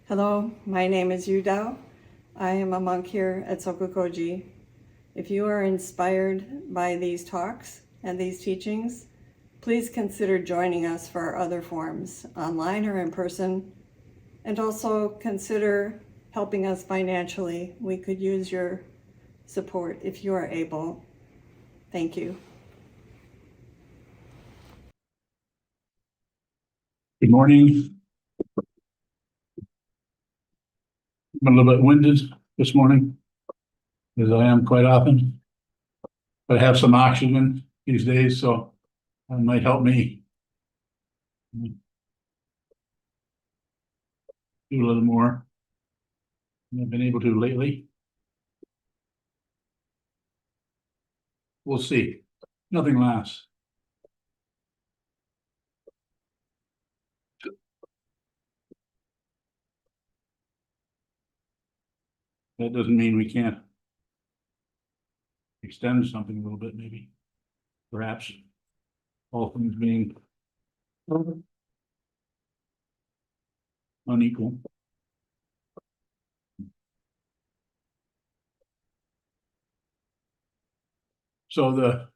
Hello, my name is Yudao. I am a monk here at SokukoJi. If you are inspired by these talks and these teachings, please consider joining us for our other forums, online or in person, and also consider helping us financially. We could use your support if you are able. Thank you. Good morning. I'm a little bit winded this morning, as I am quite often. But I have some oxygen these days, so that might help me do a little more than I've been able to lately. We'll see. Nothing lasts. That doesn't mean we can't extend something a little bit, maybe. Perhaps all things being unequal. So the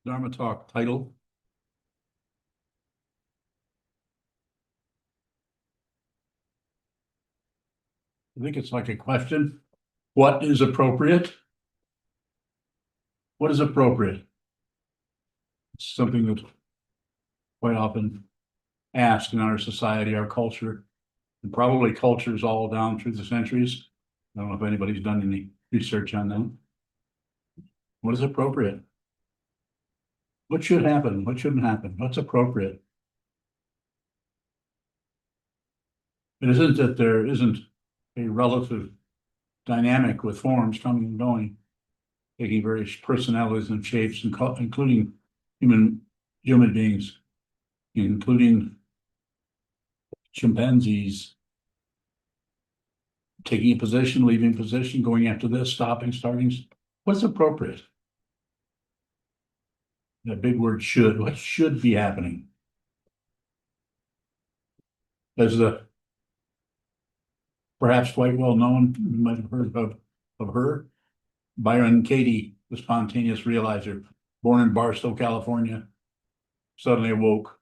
Dharma Talk title, I think it's like a question. What is appropriate? What is appropriate? It's something that quite often asked in our society, our culture, and probably cultures all down through the centuries. I don't know if anybody's done any research on them. What is appropriate? What should happen? What shouldn't happen? What's appropriate? It isn't that there isn't a relative dynamic with forms coming and going, taking various personalities and shapes, including human beings, including chimpanzees, taking a position, leaving position, going after this, stopping, starting. What's appropriate? That big word should. What should be happening? As the perhaps quite well known, you might have heard of her, Byron Katie, the spontaneous realizer, born in Barstow, California, suddenly awoke.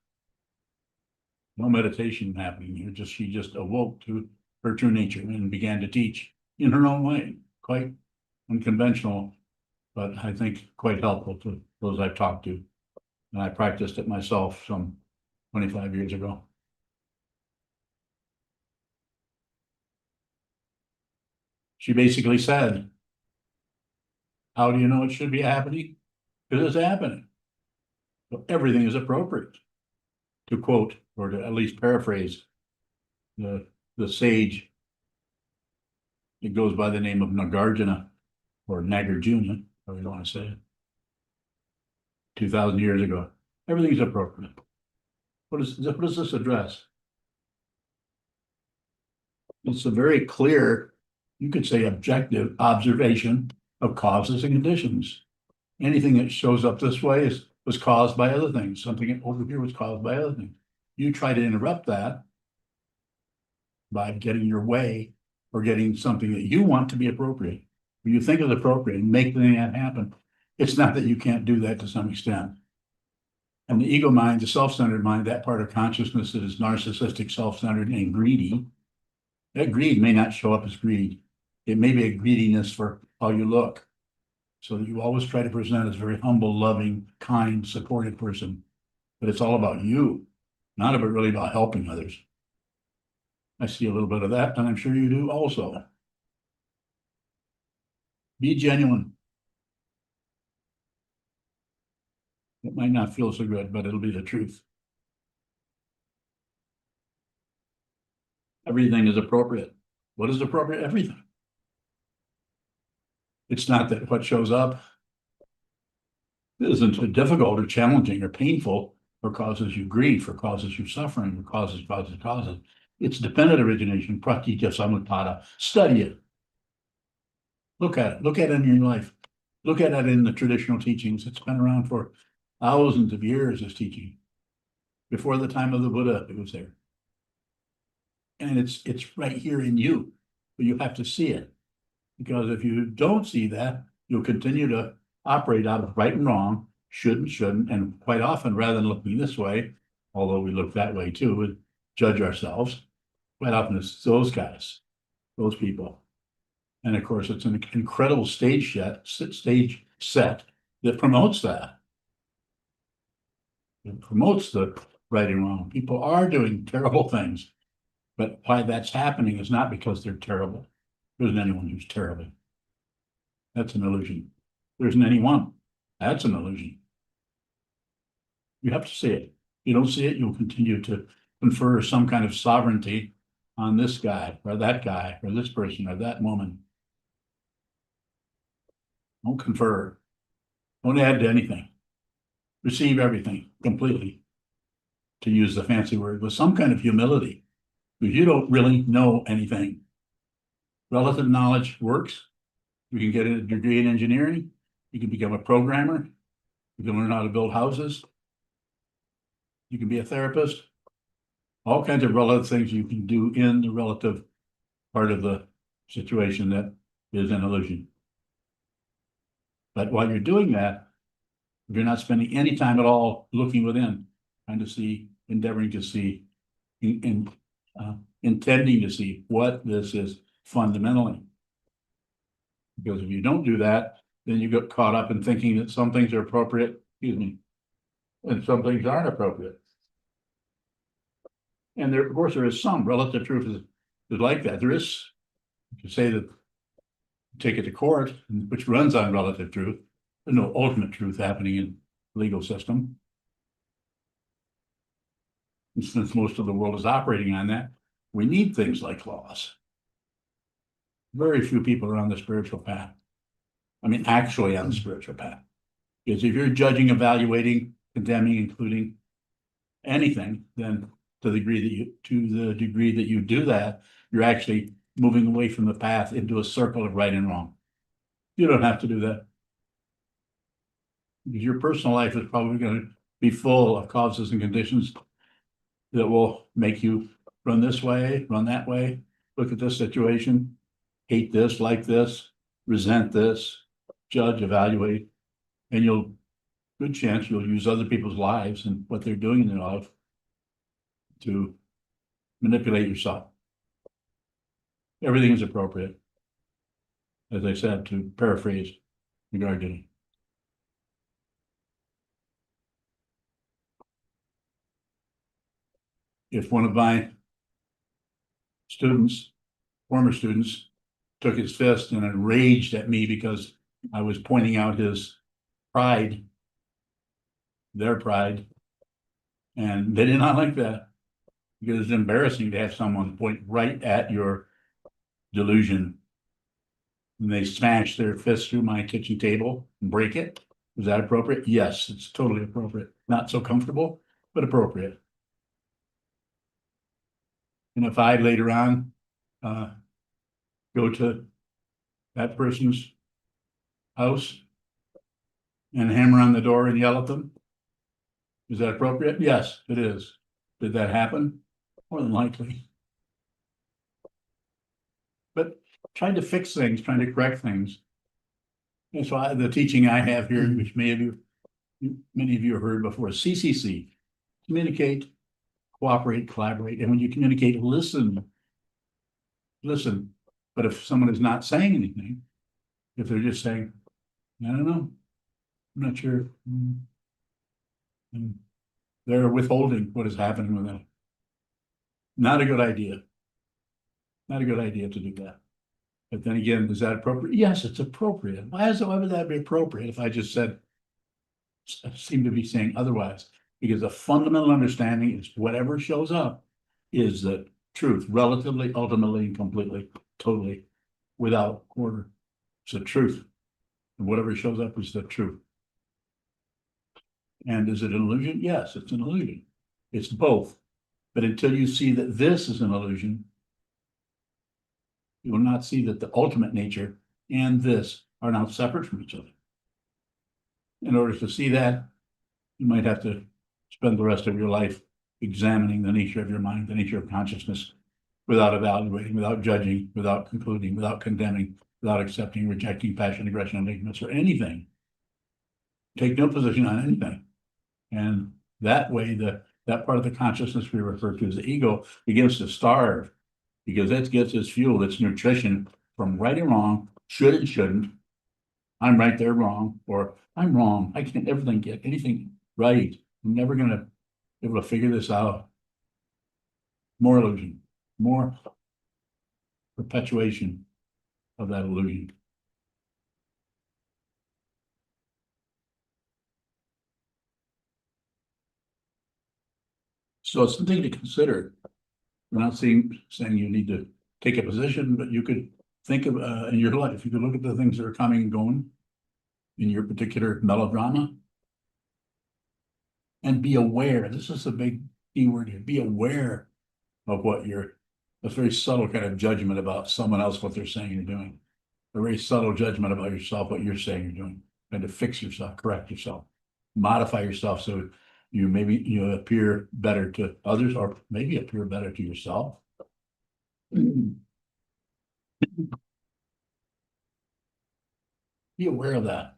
No meditation happening here, she just awoke to her true nature and began to teach in her own way, quite unconventional, but I think quite helpful to those I've talked to. And I practiced it myself some 25 years ago. She basically said, how do you know it should be happening? Because it's happening. So everything is appropriate. To quote, or to at least paraphrase, the sage, it goes by the name of Nagarjuna, or Nagarjuna, however you want to say it, 2,000 years ago. Everything's appropriate. What does this address? It's a very clear, you could say, objective observation of causes and conditions. Anything that shows up this way was caused by other things. Something over here was caused by other things. You try to interrupt that by getting your way or getting something that you want to be appropriate. When you think is appropriate and make that happen, it's not that you can't do that to some extent. And the ego mind, the self-centered mind, that part of consciousness that is narcissistic, self-centered, and greedy, that greed may not show up as greed. It may be a greediness for how you look. So that you always try to present as a very humble, loving, kind, supportive person. But it's all about you, not really about helping others. I see a little bit of that, and I'm sure you do also. Be genuine. It might not feel so good, but it'll be the truth. Everything is appropriate. What is appropriate? Everything. It's not that what shows up isn't difficult or challenging or painful or causes you grief or causes you suffering or causes. It's dependent origination, pratitya samutpada. Study it. Look at it. Look at it in your life. Look at it in the traditional teachings. It's been around for thousands of years, this teaching. Before the time of the Buddha, it was there. And it's right here in you, but you have to see it. Because if you don't see that, you'll continue to operate out of right and wrong, should and shouldn't, and quite often, rather than looking this way, although we look that way too, and judge ourselves, quite often it's those guys, those people. And of course, it's an incredible stage set that promotes that. It promotes the right and wrong. People are doing terrible things, but why that's happening is not because they're terrible. There isn't anyone who's terrible. That's an illusion. There isn't anyone. That's an illusion. You have to see it. If you don't see it, you'll continue to confer some kind of sovereignty on this guy or this person or that woman. Don't confer. Don't add to anything. Receive everything completely, to use the fancy word, with some kind of humility, because you don't really know anything. Relative knowledge works. You can get a degree in engineering. You can become a programmer. You can learn how to build houses. You can be a therapist. All kinds of relative things you can do in the relative part of the situation that is an illusion. But while you're doing that, if you're not spending any time at all looking within, trying to see, endeavoring to see, intending to see what this is fundamentally. Because if you don't do that, then you get caught up in thinking that some things are appropriate, and some things aren't appropriate. And there, of course, there is some relative truth is like that. There is, to say that, take it to court, which runs on relative truth. There's no ultimate truth happening in the legal system. And since most of the world is operating on that, we need things like laws. Very few people are on the spiritual path. I mean, actually on the spiritual path. Because if you're judging, evaluating, condemning, including anything, then to the degree that you do that, you're actually moving away from the path into a circle of right and wrong. You don't have to do that. Because your personal life is probably going to be full of causes and conditions that will make you run this way, run that way, look at this situation, hate this, like this, resent this, judge, evaluate, and good chance you'll use other people's lives and what they're doing in their life to manipulate yourself. Everything is appropriate, as I said, to paraphrase regarding. If one of my students, former students, took his fist and raged at me because I was pointing out his pride, their pride, and they did not like that, because it's embarrassing to have someone point right at your delusion. And they smash their fist through my kitchen table and break it. Was that appropriate? Yes, it's totally appropriate. Not so comfortable, but appropriate. And if I later on go to that person's house and hammer on the door and yell at them, is that appropriate? Yes, it is. Did that happen? More than likely. But trying to fix things, trying to correct things. And so the teaching I have here, which many of you have heard before, CCC, communicate, cooperate, collaborate. And when you communicate, listen. But if someone is not saying anything, if they're just saying, I don't know, I'm not sure, and they're withholding what is happening with them. Not a good idea. Not a good idea to do that. But then again, is that appropriate? Yes, it's appropriate. Why would that be appropriate if I just seem to be saying otherwise? Because the fundamental understanding is whatever shows up is the truth, relatively, ultimately, and completely, totally, without quarter. It's the truth. And whatever shows up is the truth. And is it an illusion? Yes, it's an illusion. It's both. But until you see that this is an illusion, you will not see that the ultimate nature and this are now separate from each other. in order to see that, you might have to spend the rest of your life examining the nature of your mind, the nature of consciousness, without evaluating, without judging, without concluding, without condemning, without accepting, rejecting, passion, aggression, and ignorance, or anything. Take no position on anything. And that way, that part of the consciousness we refer to as the ego begins to starve, because it gets its fuel, its nutrition from right and wrong, should and shouldn't. I'm right, they're wrong, or I'm wrong. I can't ever get anything right. I'm never gonna be able to figure this out. More illusion, more perpetuation of that illusion. So it's something to consider. I'm not saying you need to take a position, but you could think of in your life, you could look at the things that are coming and going in your particular melodrama and be aware. This is a big key word here. Be aware of what a very subtle kind of judgment about someone else, what they're saying or doing. A very subtle judgment about yourself, what you're saying or doing. Trying to fix yourself, correct yourself, modify yourself so you appear better to others, or maybe appear better to yourself. Be aware of that.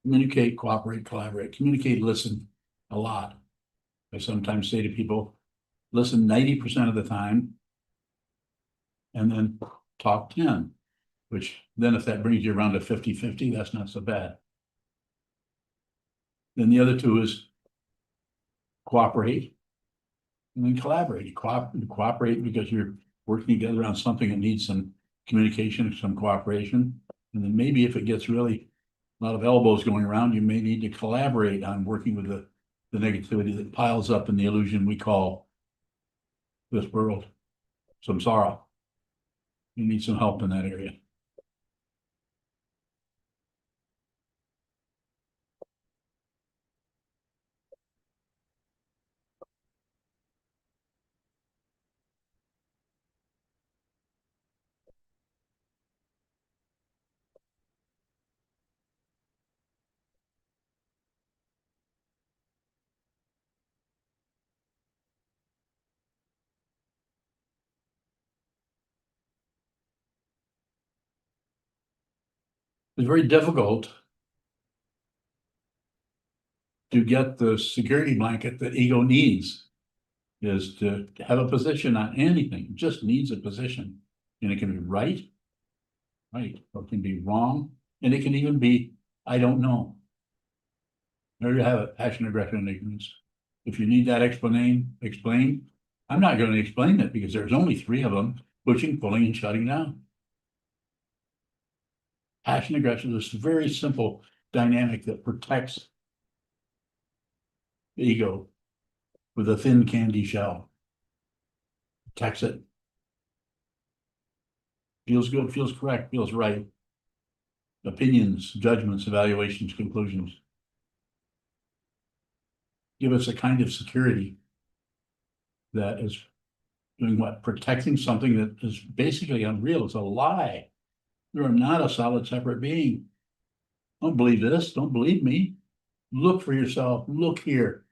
Communicate, cooperate, collaborate. Communicate, listen a lot. I sometimes say to people, listen 90% of the time, and then talk 10, which then if that brings you around to 50-50, that's not so bad. Then the other two is cooperate and then collaborate. Cooperate because you're working together on something that needs some communication, some cooperation. And then maybe if it gets really a lot of elbows going around, you may need to collaborate on working with the negativity that piles up in the illusion we call this world, samsara. You need some help in that area. It's very difficult to get the security blanket that ego needs, is to have a position on anything. It just needs a position. And it can be right, or it can be wrong, and it can even be, I don't know. There you have it, passion, aggression, and ignorance. If you need that explain. I'm not going to explain it because there's only 3 of them: pushing, pulling, and shutting down. Passion, aggression is this very simple dynamic that protects the ego with a thin candy shell. Protects it. Feels good, feels correct, feels right. Opinions, judgments, evaluations, conclusions give us a kind of security that is doing what? Protecting something that is basically unreal. It's a lie. You are not a solid, separate being. Don't believe this. Don't believe me. Look for yourself. Look here.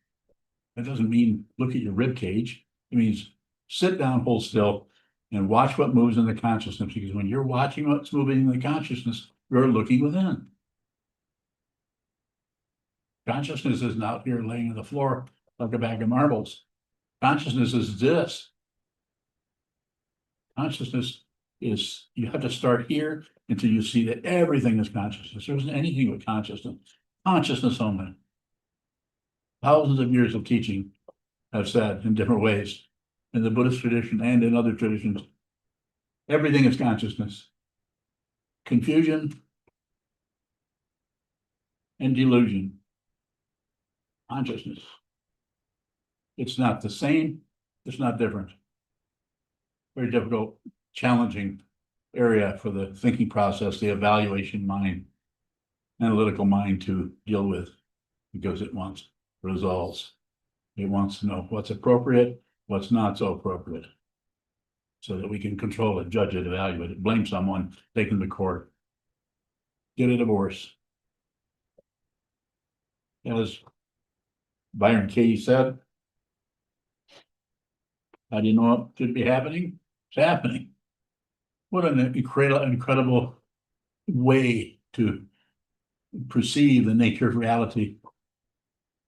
That doesn't mean look at your rib cage. It means sit down, hold still, and watch what moves in the consciousness. Because when you're watching what's moving in the consciousness, you're looking within. Consciousness is not here laying on the floor like a bag of marbles. Consciousness is this. Consciousness is, you have to start here until you see that everything is consciousness. There isn't anything but consciousness. Consciousness only. Thousands of years of teaching have said in different ways, in the Buddhist tradition and in other traditions, everything is consciousness. Confusion and delusion. Consciousness. It's not the same, it's not different. Very difficult, challenging area for the thinking process, the evaluation mind, analytical mind to deal with, because it wants results. It wants to know what's appropriate, what's not so appropriate, so that we can control it, judge it, evaluate it, blame someone, take them to court, get a divorce. as Byron Katie said, how do you know it should be happening? It's happening. What an incredible way to perceive the nature of reality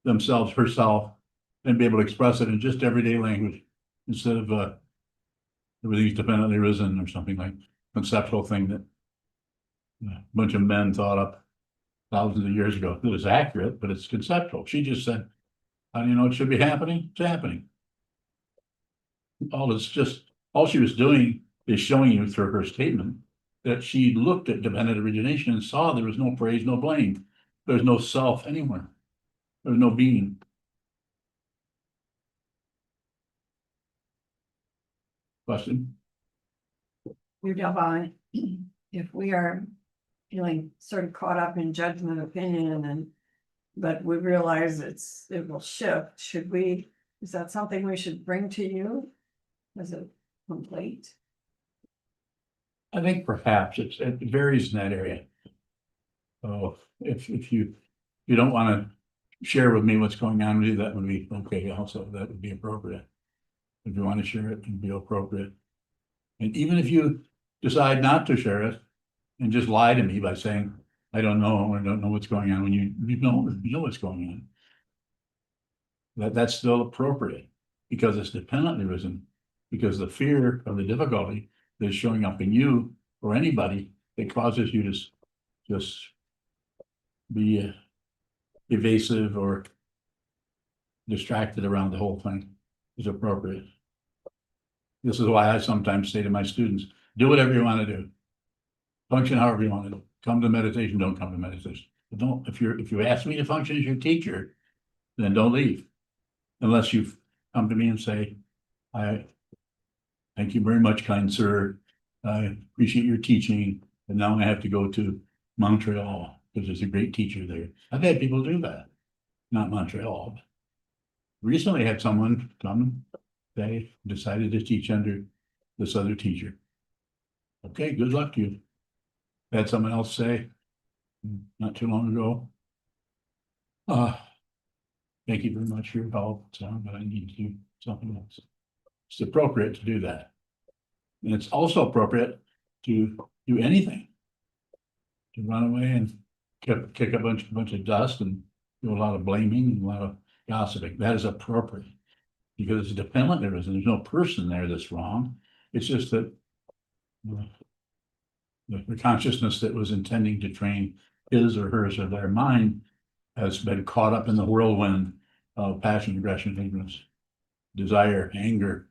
themselves, herself, and be able to express it in just everyday language instead of everything's dependently risen or something like conceptual thing that a bunch of men thought up thousands of years ago. It was accurate, but it's conceptual. She just said, how do you know it should be happening? It's happening. All she was doing is showing you through her statement that she looked at dependent origination and saw there was no praise, no blame. There's no self anywhere. There's no being. Question? You Devon, if we are feeling sort of caught up in judgment, opinion, but we realize it will shift, is that something we should bring to you as a complaint? I think perhaps it varies in that area. So if you don't want to share with me what's going on with you, that would be okay. Also, that would be appropriate. If you want to share it, it would be appropriate. And even if you decide not to share it and just lie to me by saying, I don't know, or don't know what's going on, when you know what's going on, that's still appropriate because it's dependently risen, because the fear of the difficulty that is showing up in you or anybody that causes you to just be evasive or distracted around the whole thing is appropriate. This is why I sometimes say to my students, do whatever you want to do. Function however you want to do. Come to meditation, don't come to meditation. But don't, if you ask me to function as your teacher, then don't leave. Unless you've come to me and say, I thank you very much, kind sir. I appreciate your teaching. And now I have to go to Montreal because there's a great teacher there. I've had people do that. Not Montreal. Recently had someone come, they decided to teach under this other teacher. Okay, good luck to you. Had someone else say, not too long ago, thank you very much for your help, but I need to do something else. It's appropriate to do that. And it's also appropriate to do anything. To run away and kick a bunch of dust and do a lot of blaming and a lot of gossiping. That is appropriate because it's dependent. There's no person there that's wrong. It's just that the consciousness that was intending to train his or hers or their mind has been caught up in the whirlwind of passion, aggression, ignorance, desire, anger,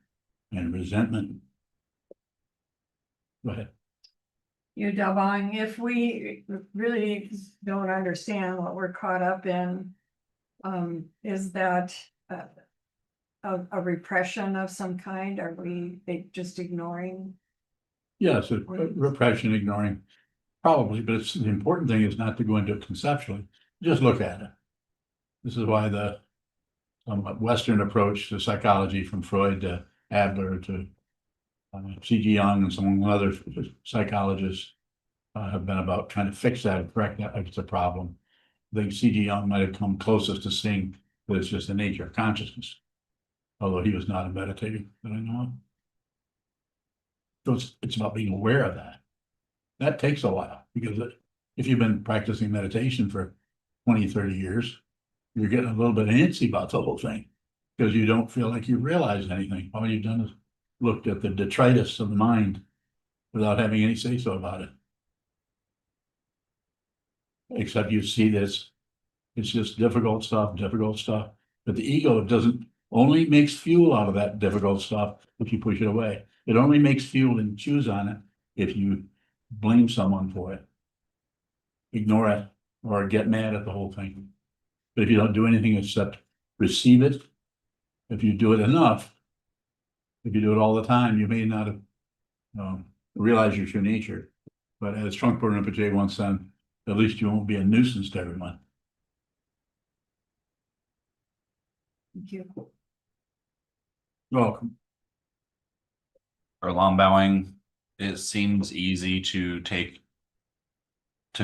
and resentment. Go ahead. You Devon, if we really don't understand what we're caught up in, is that a repression of some kind? Are we just ignoring? Yes, repression, ignoring, probably, but the important thing is not to go into it conceptually. Just look at it. This is why the Western approach to psychology, from Freud to Adler to C.G. Jung and some other psychologists have been about trying to fix that and correct that if it's a problem. I think C.G. Jung might have come closest to seeing that it's just the nature of consciousness, although he was not a meditator that I know of. So it's about being aware of that. That takes a while because if you've been practicing meditation for 20, 30 years, you're getting a little bit antsy about the whole thing because you don't feel like you realize anything. All you've done is looked at the detritus of the mind without having any say so about it. Except you see this, it's just difficult stuff. But the ego only makes fuel out of that difficult stuff if you push it away. It only makes fuel and chews on it if you blame someone for it, ignore it, or get mad at the whole thing. But if you don't do anything except receive it, if you do it enough, if you do it all the time, you may not have realized your true nature. But as Trungpa Rinpoche once said, at least you won't be a nuisance to everyone. Thank you. You're welcome. Or long bowing, it seems easy to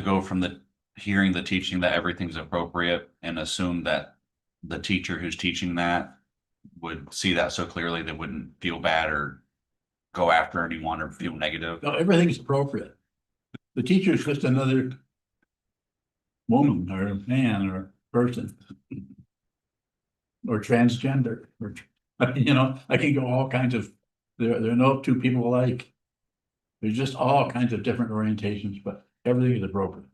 go from the hearing the teaching that everything's appropriate and assume that the teacher who's teaching that would see that so clearly they wouldn't feel bad or go after anyone or feel negative. No, everything's appropriate. The teacher is just another woman or man or person. Or transgender, or, you know, I can go all kinds of, there are no two people alike. There's just all kinds of different orientations, but everything is appropriate,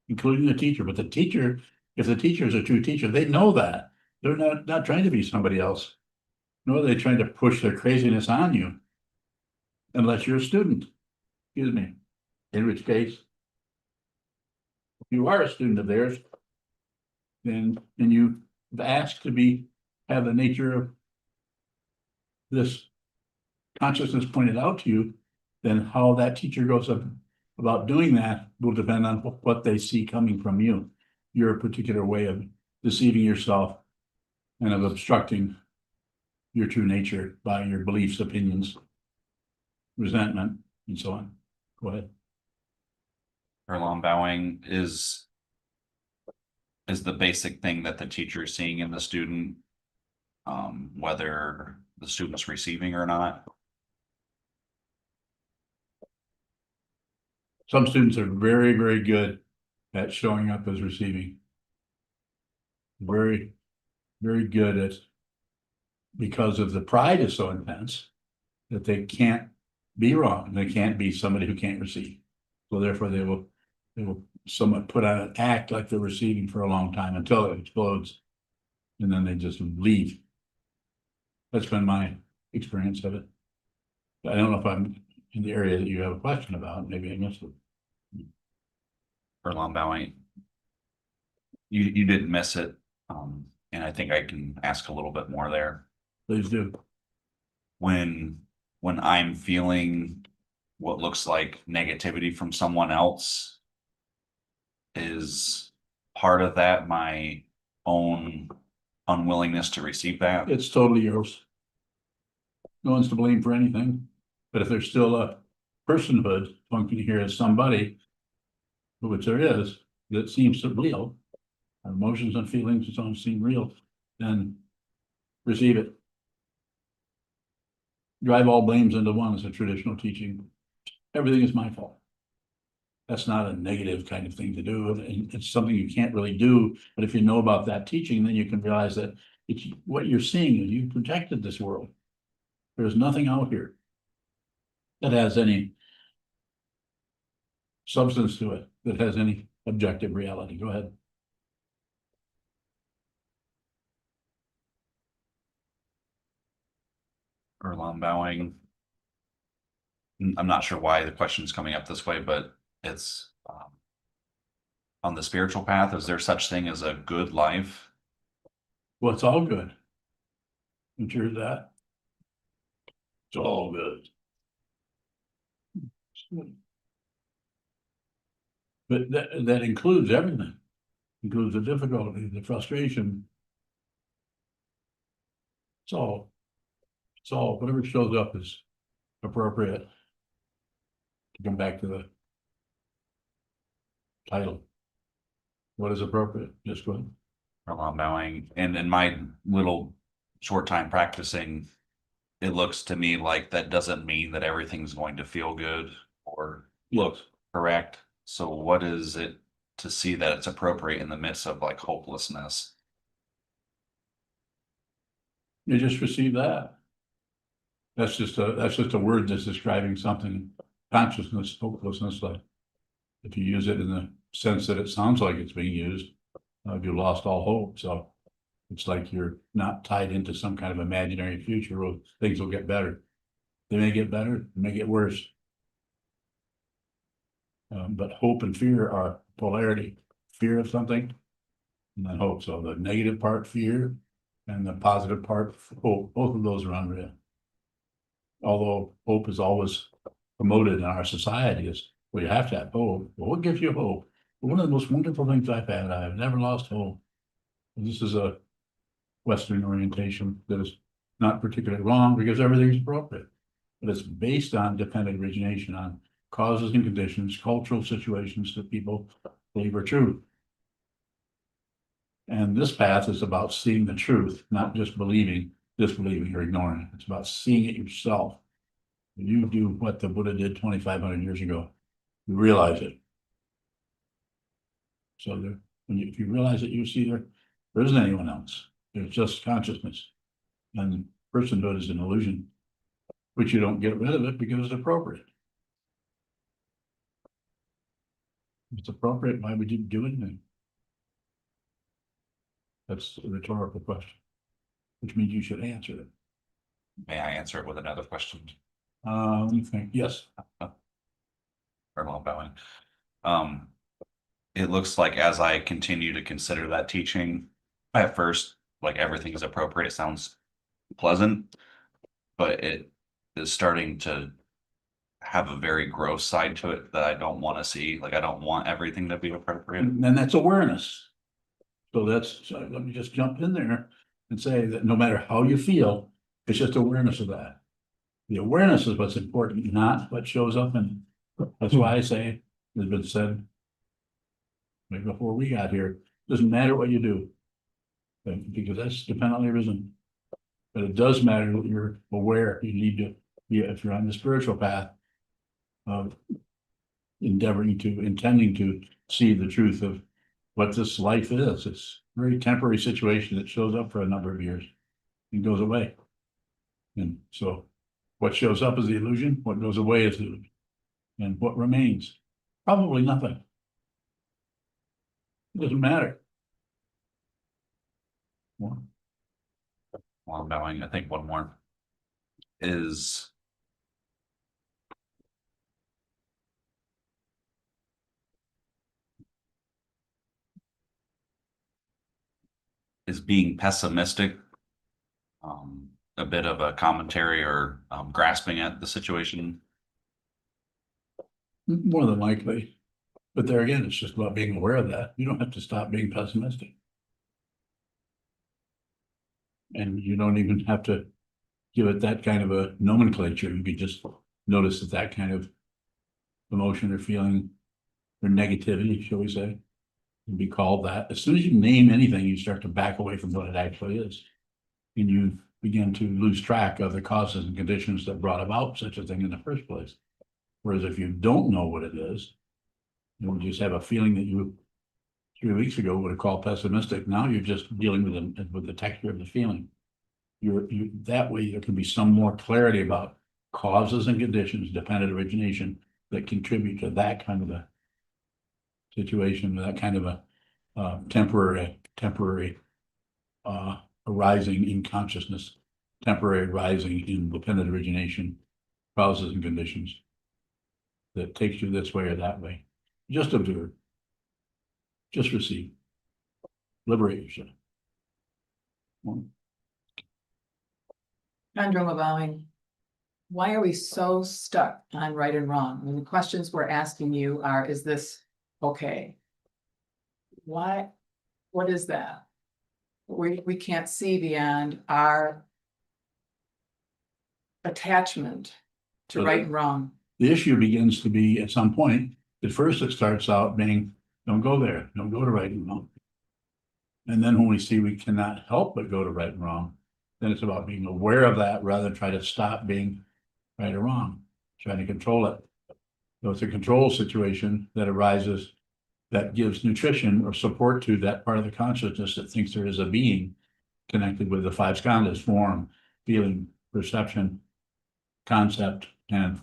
including the teacher. But the teacher, if the teacher is a true teacher, they know that. They're not trying to be somebody else. Nor are they trying to push their craziness on you. Unless you're a student, excuse me, in which case, if you are a student of theirs, then you ask to have the nature of this consciousness pointed out to you, then how that teacher goes about doing that will depend on what they see coming from you. Your particular way of deceiving yourself and of obstructing your true nature by your beliefs, opinions, resentment, and so on. Go ahead. Prolonged bowing is the basic thing that the teacher is seeing in the student, whether the student's receiving or not. Some students are very, very good at showing up as receiving. Very, very good at, because of the pride is so intense that they can't be wrong. They can't be somebody who can't receive. So therefore they will somewhat put on an act like they're receiving for a long time until it explodes. And then they just leave. That's been my experience of it. I don't know if I'm in the area that you have a question about. Maybe I missed it. Prolonged bowing, you didn't miss it. And I think I can ask a little bit more there. Please do. When I'm feeling what looks like negativity from someone else, is part of that my own unwillingness to receive that? It's totally yours. No one's to blame for anything. But if there's still a personhood functioning here as somebody, which there is, that seems to real, our emotions and feelings and so on seem real, then receive it. Drive all blames into one is a traditional teaching. Everything is my fault. That's not a negative kind of thing to do. And it's something you can't really do. But if you know about that teaching, then you can realize that it's what you're seeing is you projected this world. There's nothing out here that has any substance to it, that has any objective reality. Go ahead. Prolonged bowing. I'm not sure why the question is coming up this way, but it's on the spiritual path. Is there such thing as a good life? Well, it's all good. You hear that? It's all good. But that includes everything. Includes the difficulty, the frustration. It's all whatever shows up is appropriate. To come back to the title. What is appropriate? Just go ahead. Prolonged bowing. And in my little short time practicing, it looks to me like that doesn't mean that everything's going to feel good or look correct. So what is it to see that it's appropriate in the midst of like hopelessness? You just receive that. That's just a word that's describing something, consciousness, hopelessness. Like if you use it in the sense that it sounds like it's being used, you lost all hope. So it's like you're not tied into some kind of imaginary future where things will get better. They may get better, they may get worse. But hope and fear are polarity. Fear of something, and then hope. So the negative part, fear, and the positive part, hope. Both of those are unreal. Although hope is always promoted in our society as, well, you have to have hope. Well, what gives you hope? Well, one of the most wonderful things I've had, I've never lost hope. And this is a Western orientation that is not particularly wrong because everything is appropriate. But it's based on dependent origination, on causes and conditions, cultural situations that people believe are true. And this path is about seeing the truth, not just believing, disbelieving, or ignoring it. It's about seeing it yourself. When you do what the Buddha did 2,500 years ago, you realize it. So there, if you realize that you see there isn't anyone else. There's just consciousness. And personhood is an illusion, but you don't get rid of it because it's appropriate. If it's appropriate, why would you do anything? That's a rhetorical question, which means you should answer it. May I answer it with another question? Let me think. Yes. Or bowing. It looks like as I continue to consider that teaching, at first, like everything is appropriate, it sounds pleasant, but it is starting to have a very gross side to it that I don't want to see. Like I don't want everything to be appropriate. And then that's awareness. So let me just jump in there and say that no matter how you feel, it's just awareness of that. The awareness is what's important, not what shows up. And that's why I say, it's been said maybe before we got here, doesn't matter what you do. Because that's dependently arisen. But it does matter that you're aware. You need to be, if you're on the spiritual path of intending to see the truth of what this life is. It's a very temporary situation that shows up for a number of years and goes away. And so what shows up is the illusion, what goes away is the illusion. And what remains? Probably nothing. It doesn't matter. Well, While I'm bowing, I think one more is being pessimistic, a bit of a commentary or grasping at the situation. more than likely. But there again, it's just about being aware of that. You don't have to stop being pessimistic. And you don't even have to give it that kind of a nomenclature. You could just notice that kind of emotion or feeling or negativity, shall we say, can be called that. As soon as you name anything, you start to back away from what it actually is. And you begin to lose track of the causes and conditions that brought about such a thing in the first place. Whereas if you don't know what it is, you just have a feeling that you 3 weeks ago would have called pessimistic. Now you're just dealing with the texture of the feeling. You that way there can be some more clarity about causes and conditions, dependent origination, that contribute to that kind of a situation, that kind of a temporary arising in consciousness, temporary rising in dependent origination, causes and conditions that takes you this way or that way. Just observe, just receive, liberate yourself. Chandra bowing. Why are we so stuck on right and wrong? I mean, the questions we're asking you are, is this okay? Why? What is that? We can't see beyond our attachment to right and wrong. The issue begins to be at some point, at first it starts out being, don't go there, don't go to right and wrong. And then when we see we cannot help but go to right and wrong, then it's about being aware of that rather than try to stop being right or wrong, trying to control it. So it's a control situation that arises that gives nutrition or support to that part of the consciousness that thinks there is a being connected with the five skandhas: form, feeling, perception, concept, and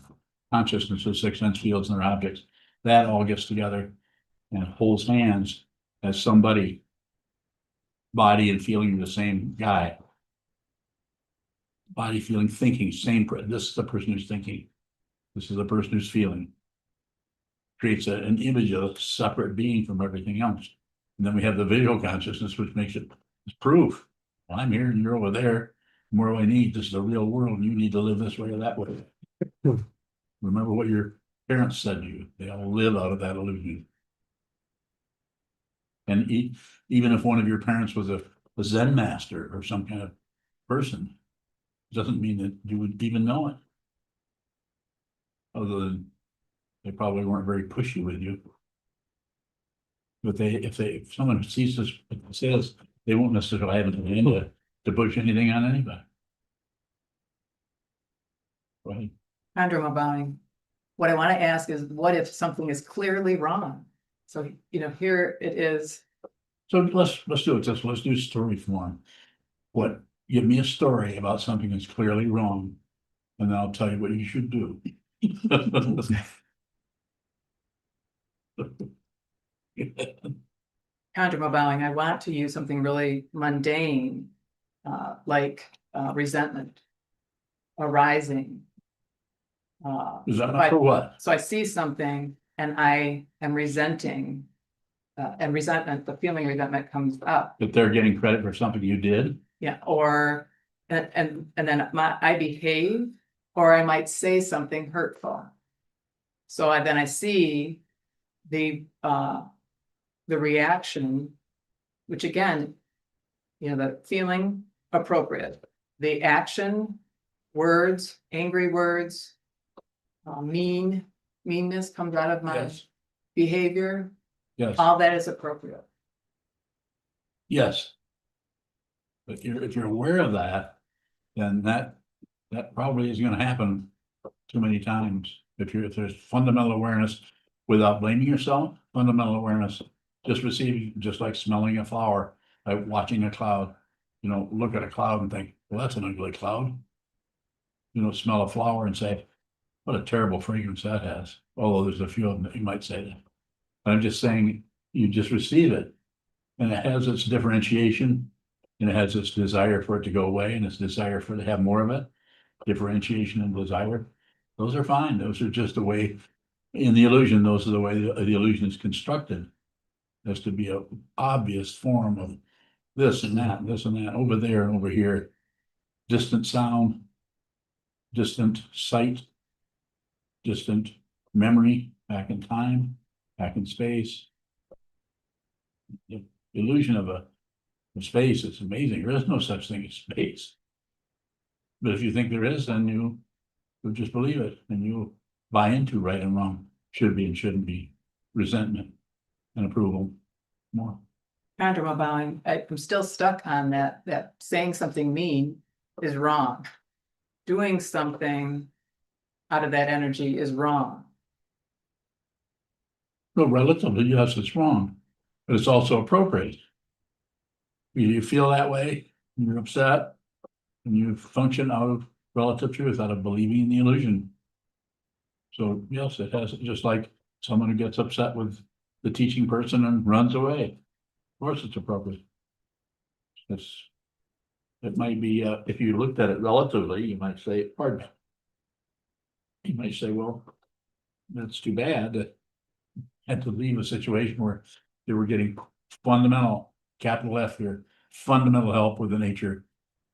consciousness of six sense fields and their objects. That all gets together and holds hands as somebody, body and feeling the same guy. Body, feeling, thinking, same. This is the person who's thinking. This is the person who's feeling. Creates an image of a separate being from everything else. And then we have the visual consciousness, which makes it proof. Well, I'm here and you're over there. More do I need? This is the real world. And you need to live this way or that way. Remember what your parents said to you. They all live out of that illusion. And even if one of your parents was a Zen master or some kind of person, doesn't mean that you would even know it. Other than they probably weren't very pushy with you. But if someone sees this, says, they won't necessarily have it able to push anything on anybody. Right? Condom bowing. What I want to ask is, what if something is clearly wrong? So, here it is. So let's do it this, let's do story form. Give me a story about something that's clearly wrong, and then I'll tell you what you should do. Condom bowing, I want to use something really mundane, like resentment arising. Is that if not for what? So I see something and I am resenting, and resentment, the feeling resentment comes up. That they're getting credit for something you did? Yeah, or, and then I behave, or I might say something hurtful. So then I see the reaction, which again, the feeling appropriate, the action, words, angry words, meanness comes out of my Yes. behavior, Yes, all that is appropriate. yes. But if you're aware of that, then that probably is gonna happen too many times. If there's fundamental awareness without blaming yourself, fundamental awareness, just receiving, just like smelling a flower, like watching a cloud. Look at a cloud and think, well, that's an ugly cloud. Smell a flower and say, what a terrible fragrance that has. Although there's a few of them that you might say that. I'm just saying, you just receive it. And it has its differentiation. And it has its desire for it to go away and its desire for it to have more of it. Differentiation and desire. Those are fine. Those are just the way, in the illusion, those are the way the illusion is constructed. There's to be an obvious form of this and that, over there and over here. Distant sound, distant sight, distant memory, back in time, back in space. The illusion of space is amazing. There is no such thing as space. But if you think there is, then you'll just believe it, and you'll buy into right and wrong, should be and shouldn't be, resentment and approval more. Condom bowing, I'm still stuck on that saying something mean is wrong. Doing something out of that energy is wrong. Well, relatively, yes, it's wrong, but it's also appropriate. You feel that way, and you're upset, and you function out of relative truth, out of believing in the illusion. So yes, it has, just like someone who gets upset with the teaching person and runs away. Of course, it's appropriate. It might be, if you looked at it relatively, you might say, pardon me. You might say, well, that's too bad that had to leave a situation where they were getting fundamental, capital F here, fundamental help with the nature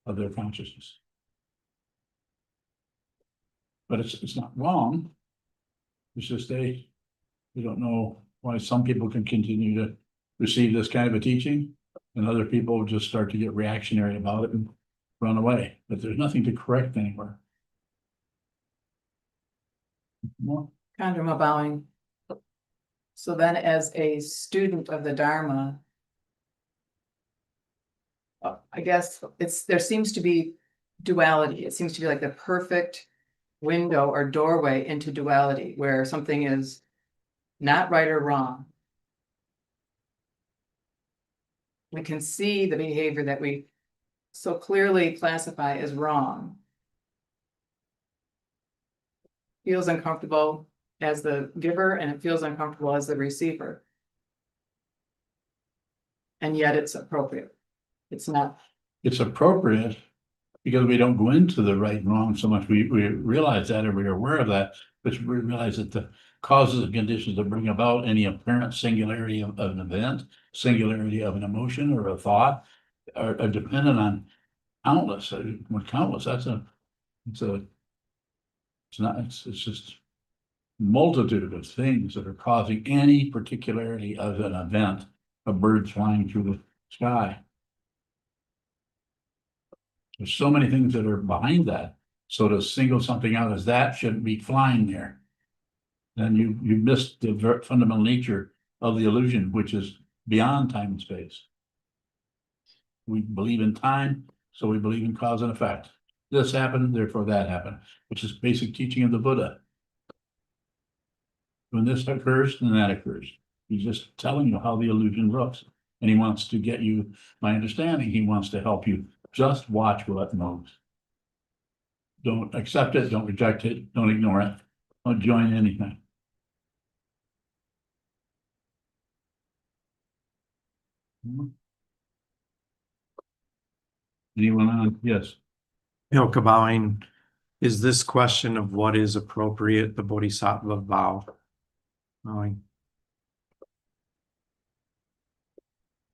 of their consciousness. But it's not wrong. It's just they don't know why some people can continue to receive this kind of a teaching and other people just start to get reactionary about it and run away. But there's nothing to correct anywhere. More? Condom bowing. So then as a student of the Dharma, I guess there seems to be duality. It seems to be like the perfect window or doorway into duality, where something is not right or wrong. We can see the behavior that we so clearly classify as wrong. Feels uncomfortable as the giver, and it feels uncomfortable as the receiver. And yet it's appropriate. It's not. It's appropriate because we don't go into the right and wrong so much. We realize that, or we're aware of that, but we realize that the causes and conditions that bring about any apparent singularity of an event, singularity of an emotion or a thought are dependent on countless. Countless. It's just multitude of things that are causing any particularity of an event, a bird flying through the sky. There's so many things that are behind that. So to single something out as that shouldn't be flying there. Then you missed the fundamental nature of the illusion, which is beyond time and space. We believe in time, so we believe in cause and effect. This happened, therefore that happened, which is basic teaching of the Buddha. When this occurs, then that occurs. He's just telling you how the illusion looks. And he wants to get you, my understanding, he wants to help you. Just watch what moves. Don't accept it, don't reject it, don't ignore it, don't join anything. Anyone on? Yes. Ilka bowing, is this question of what is appropriate the Bodhisattva vow? Bowing.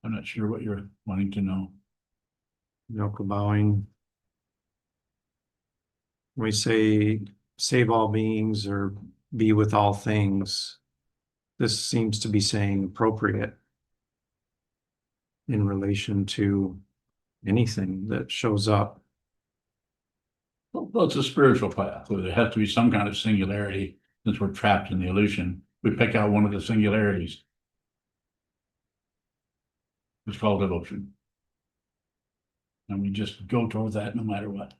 I'm not sure what you're wanting to know. Ilka bowing. We say save all beings or be with all things. This seems to be saying appropriate in relation to anything that shows up. Well, it's a spiritual path, where there has to be some kind of singularity, since we're trapped in the illusion. We pick out one of the singularities. It's called devotion. And we just go towards that no matter what.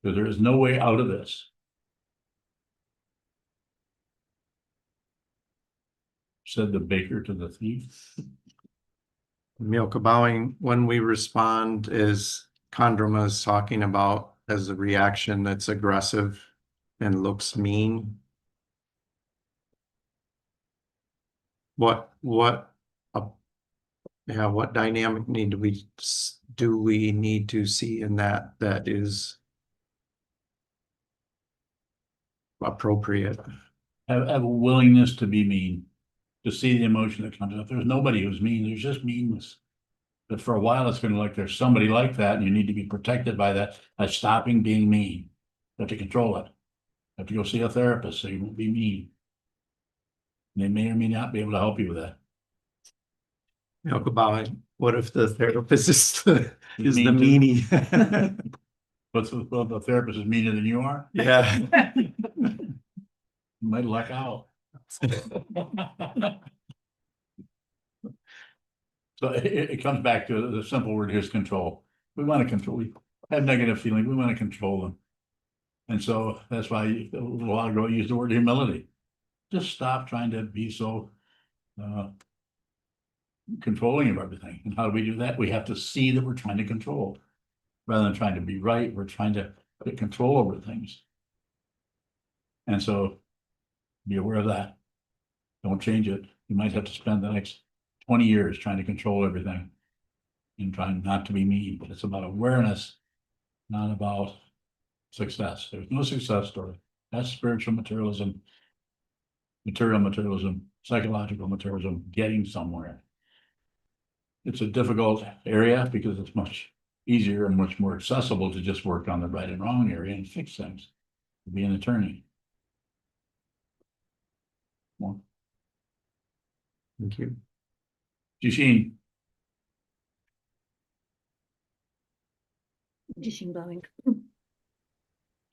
Because there is no way out of this. Said the baker to the thief. Milka bowing, when we respond, as Kandroma is talking about, as a reaction that's aggressive and looks mean. What dynamic do we need to see in that is appropriate? Have a willingness to be mean, to see the emotion that comes up. There's nobody who's mean, there's just meanness. But for a while, it's going to look, there's somebody like that, and you need to be protected by that, by stopping being mean. You have to control it. You have to go see a therapist so you won't be mean. And they may or may not be able to help you with that. Milka bowing, what if the therapist is the Mean too. meanie? Well, the therapist is meaner than you are, Yeah. you might luck out. So it comes back to the simple word here is control. We want to control, we have negative feelings, we want to control them. And so that's why a little while ago I used the word humility. Just stop trying to be so controlling of everything. And how do we do that? We have to see that we're trying to control. Rather than trying to be right, we're trying to get control over things. And so be aware of that. Don't change it. You might have to spend the next 20 years trying to control everything and trying not to be mean, but it's about awareness, not about success. There's no success story. That's spiritual materialism, material materialism, psychological materialism, getting somewhere. It's a difficult area because it's much easier and much more accessible to just work on the right and wrong area and fix things, to be an attorney. Well, Thank you. Jushin, Jishin bowing.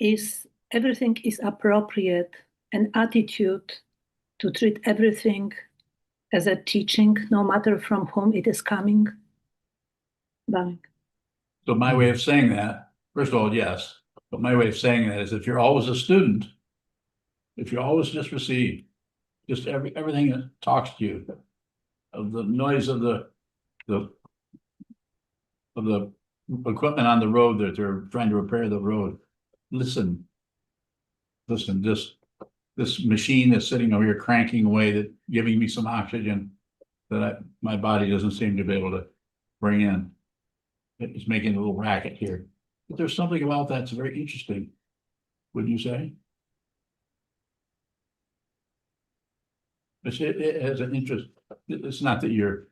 Is everything is appropriate an attitude to treat everything as a teaching, no matter from whom it is coming? Bowing. so my way of saying that, first of all, yes, but my way of saying that is if you're always a student, if you always just receive, just everything that talks to you, of the noise of the equipment on the road that they're trying to repair the road. Listen, this machine that's sitting over here cranking away, that giving me some oxygen that my body doesn't seem to be able to bring in. It's making a little racket here. But there's something about that's very interesting. Wouldn't you say? It has an interest. It's not that you're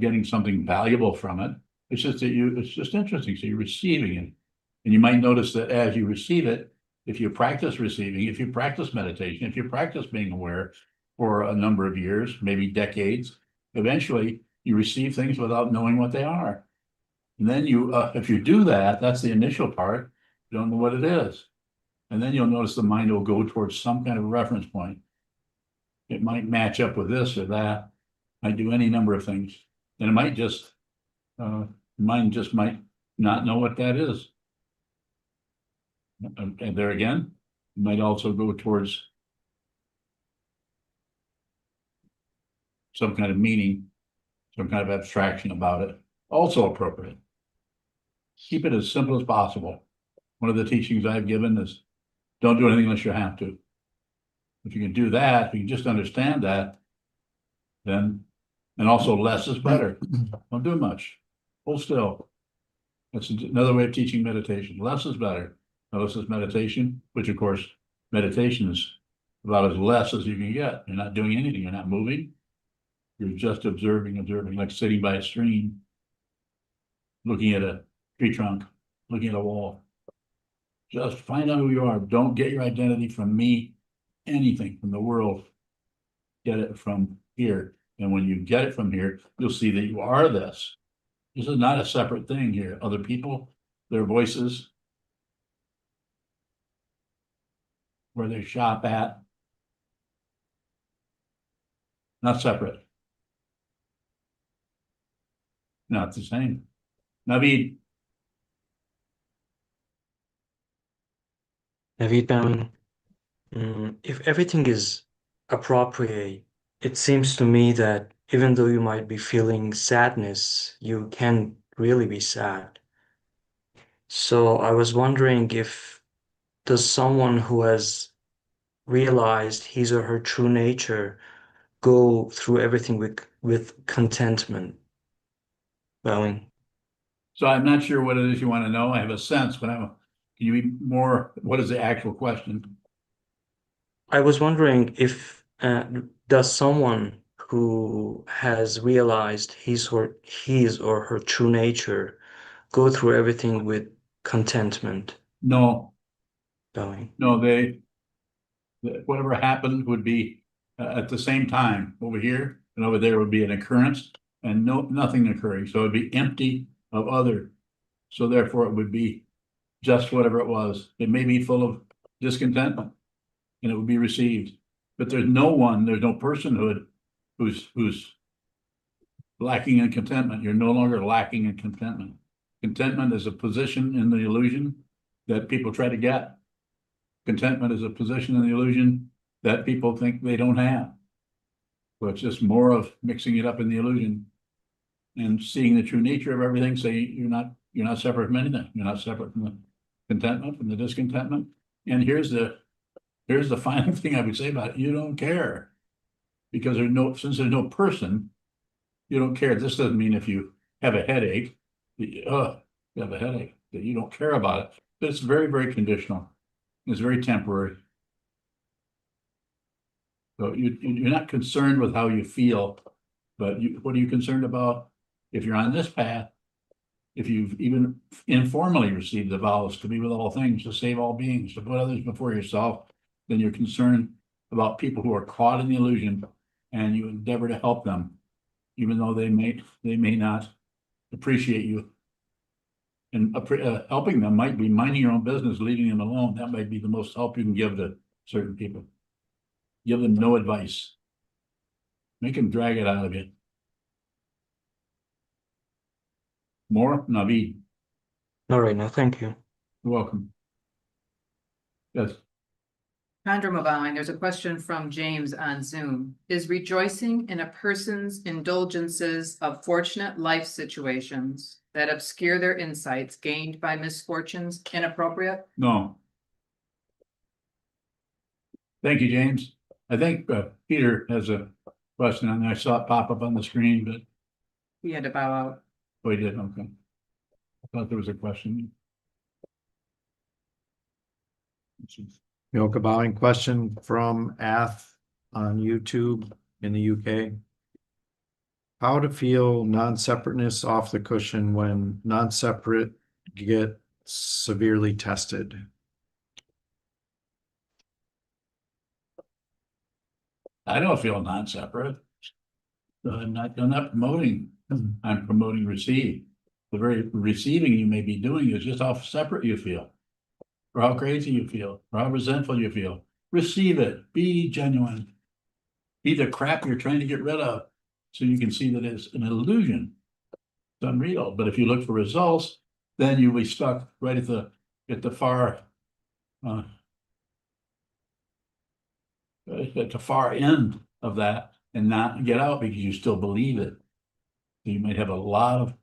getting something valuable from it. It's just that it's just interesting. So you're receiving it. And you might notice that as you receive it, if you practice receiving, if you practice meditation, if you practice being aware for a number of years, maybe decades, eventually you receive things without knowing what they are. And then if you do that, that's the initial part, you don't know what it is. And then you'll notice the mind will go towards some kind of reference point. It might match up with this or that, might do any number of things. And it might just, mine just might not know what that is. And there again, it might also go towards some kind of meaning, some kind of abstraction about it, also appropriate. Keep it as simple as possible. One of the teachings I've given is don't do anything unless you have to. If you can do that, if you can just understand that, then, and also less is better. Don't do much. Hold still. That's another way of teaching meditation. Less is better. Now, this is meditation, which of course, meditation is about as less as you can get. You're not doing anything. You're not moving. You're just observing, like sitting by a stream, looking at a tree trunk, looking at a wall. Just find out who you are. Don't get your identity from me, anything from the world. Get it from here. And when you get it from here, you'll see that you are this. This is not a separate thing here. Other people, their voices, where they shop at, not separate. Not the same. Naveed. Naveed Bowing, if everything is appropriate, it seems to me that even though you might be feeling sadness, you can't really be sad. So I was wondering if does someone who has realized his or her true nature go through everything with contentment? Bowing. So I'm not sure what it is you want to know. I have a sense, but can you be more, what is the actual question? I was wondering if does someone who has realized his or her true nature go through everything with contentment? No, Bowing. no, whatever happened would be at the same time over here and over there would be an occurrence and nothing occurring. So it'd be empty of other. So therefore it would be just whatever it was. It may be full of discontentment and it would be received. But there's no personhood who's lacking in contentment. You're no longer lacking in contentment. Contentment is a position in the illusion that people try to get. Contentment is a position in the illusion that people think they don't have. So it's just more of mixing it up in the illusion and seeing the true nature of everything. Say you're not separate from anything. You're not separate from the contentment, from the discontentment. And here's the final thing I would say about it. You don't care. Because since there's no person, you don't care. This doesn't mean if you have a headache, you have a headache, that you don't care about it. But it's very, very conditional. It's very temporary. So you're not concerned with how you feel, but what are you concerned about? If you're on this path, if you've even informally received the vows to be with all things, to save all beings, to put others before yourself, then you're concerned about people who are caught in the illusion and you endeavor to help them, even though they may not appreciate you. And helping them might be minding your own business, leaving them alone. That might be the most help you can give to certain people. Give them no advice. Make them drag it out of you. More? Naveed. All right, now thank you. You're welcome. Yes. Chandra Bowing, there's a question from James on Zoom. Is rejoicing in a person's indulgences of fortunate life situations that obscure their insights gained by misfortunes inappropriate? No. Thank you, James. I think Peter has a question on there. I saw it pop up on the screen, but He had to bow out. oh, he did. Okay. I thought there was a question. Milka Bowing, question from Ath on YouTube in the UK. How to feel non-separateness off the cushion when non-separate get severely tested? I don't feel non-separate. I'm not promoting. I'm promoting receive. The very receiving you may be doing is just how separate you feel, or how crazy you feel, or how resentful you feel. Receive it. Be genuine. Be the crap you're trying to get rid of. So you can see that it's an illusion. It's unreal. But if you look for results, then you'll be stuck right at the far at the far end of that and not get out because you still believe it. You might have a lot of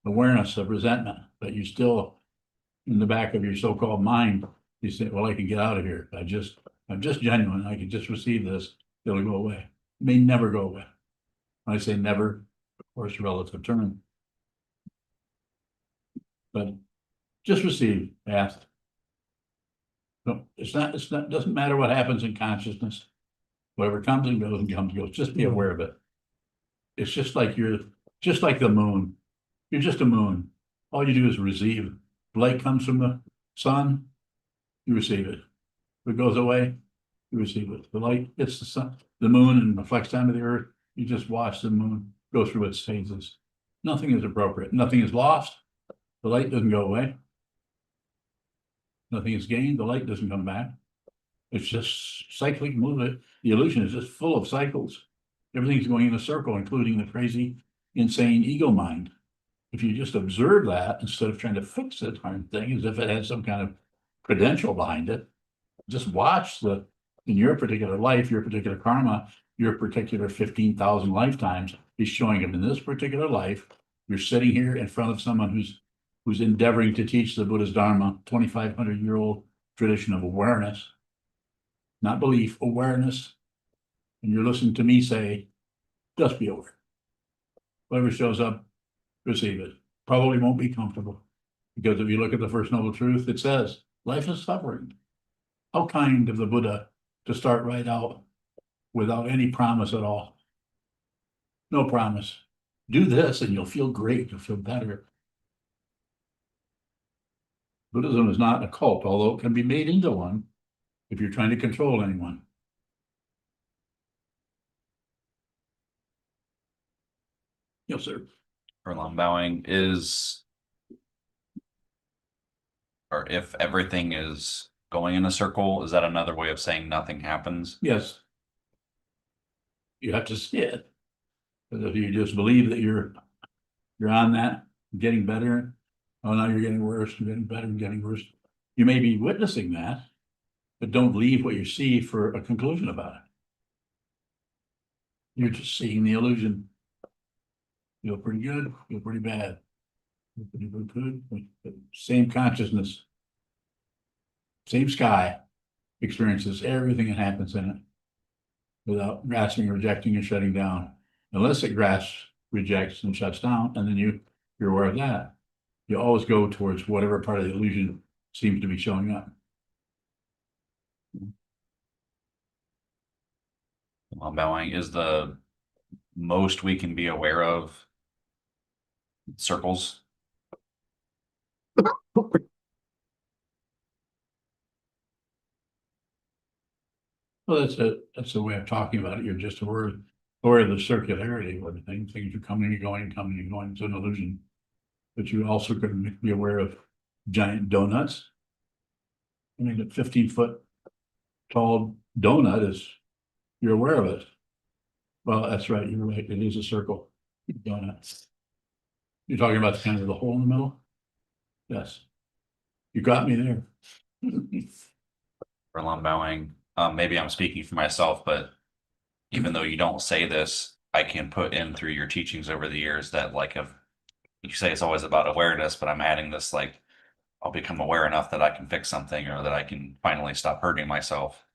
awareness of resentment, but you still, in the back of your so-called mind, you say, well, I can get out of here. I'm just genuine. I can just receive this. It'll go away. It may never go away. When I say never, of course, relative term. But just receive, ask. No, it's not, doesn't matter what happens in consciousness. Whatever comes and goes and comes and goes, just be aware of it. It's just like the moon. You're just a moon. All you do is receive. Light comes from the sun, you receive it. If it goes away, you receive it. The light hits the sun, the moon, and reflects onto the earth. You just watch the moon go through its phases. Nothing is appropriate. Nothing is lost. The light doesn't go away. Nothing is gained. The light doesn't come back. It's just cyclic movement. The illusion is just full of cycles. Everything's going in a circle, including the crazy, insane ego mind. If you just observe that instead of trying to fix the darn thing as if it has some kind of credential behind it, just watch in your particular life, your particular karma, your particular 15,000 lifetimes is showing up in this particular life. You're sitting here in front of someone who's endeavoring to teach the Buddha's Dharma, 2,500-year-old tradition of awareness, not belief, awareness. And you're listening to me say, just be aware. Whatever shows up, receive it. Probably won't be comfortable. Because if you look at the First Noble Truth, it says, life is suffering. How kind of the Buddha to start right out without any promise at all. No promise. Do this and you'll feel great, you'll feel better. Buddhism is not a cult, although it can be made into one if you're trying to control anyone. Yes, sir. Furlong bowing is, or if everything is going in a circle, is that another way of saying nothing happens? Yes. You have to see it. Because if you just believe that you're on that, getting better, oh, now you're getting worse, you're getting better, and getting worse. You may be witnessing that, but don't believe what you see for a conclusion about it. You're just seeing the illusion. Feel pretty good, feel pretty bad. Feel pretty good. Same consciousness. Same sky experiences everything that happens in it without grasping, rejecting, and shutting down. Unless it grasps, rejects, and shuts down, and then you're aware of that. You always go towards whatever part of the illusion seems to be showing up. Furlong bowing is the most we can be aware of circles. Well, that's a way of talking about it. You're just aware of the circularity of everything. Things are coming and going, coming and going. It's an illusion. But you also can be aware of giant donuts. I mean, a 15-foot tall donut is, you're aware of it. Well, that's right. You're right. It is a circle. Donuts. You're talking about kind of the hole in the middle? Yes. You got me there. Furlong bowing. Maybe I'm speaking for myself, but even though you don't say this, I can put in through your teachings over the years that, like, if you say it's always about awareness, but I'm adding this, like, I'll become aware enough that I can fix something or that I can finally stop hurting myself.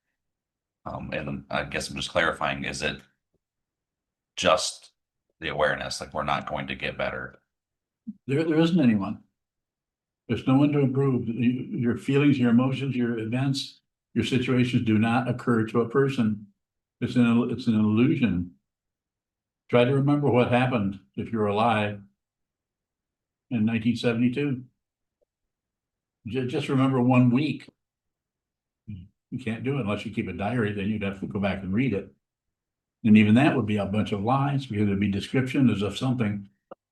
And I guess I'm just clarifying, is it just the awareness? Like, we're not going to get better. There isn't anyone. There's no one to improve. Your feelings, your emotions, your events, your situations do not occur to a person. It's an illusion. Try to remember what happened if you're alive in 1972. Just remember 1 week. You can't do it unless you keep a diary, then you'd have to go back and read it. And even that would be a bunch of lies because there'd be descriptions of something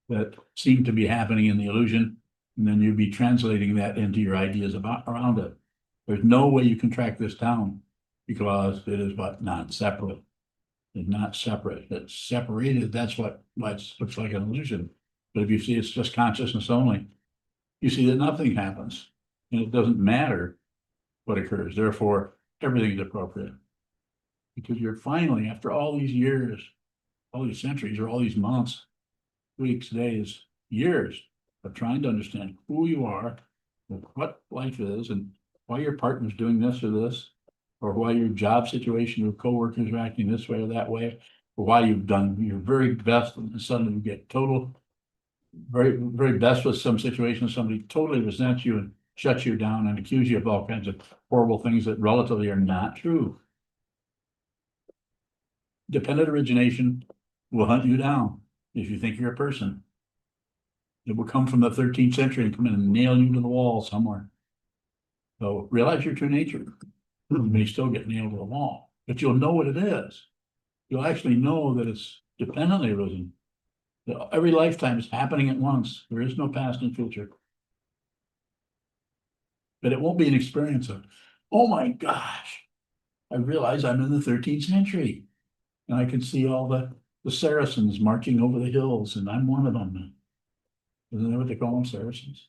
that seemed to be happening in the illusion. And then you'd be translating that into your ideas around it. There's no way you can track this down because it is what, non-separate. is not separate. It's separated. That's why it looks like an illusion. But if you see it's just consciousness only, you see that nothing happens and it doesn't matter what occurs. Therefore, everything is appropriate. Because you're finally, after all these years, all these centuries, or all these months, weeks, days, years of trying to understand who you are, what life is, and why your partner's doing this or this, or why your job situation with coworkers are acting this way or that way, or why you've done your very best and suddenly you get total, very, very best with some situation, somebody totally resents you and shuts you down and accuses you of all kinds of horrible things that relatively are not true. Dependent origination will hunt you down if you think you're a person. It will come from the 13th century and come in and nail you to the wall somewhere. So realize your true nature. You may still get nailed to the wall, but you'll know what it is. You'll actually know that it's dependently arisen. That every lifetime is happening at once. There is no past and future. But it won't be an experience of, oh my gosh, I realize I'm in the 13th century. And I can see all the Saracens marching over the hills, and I'm one of them. Isn't that what they call them, Saracens?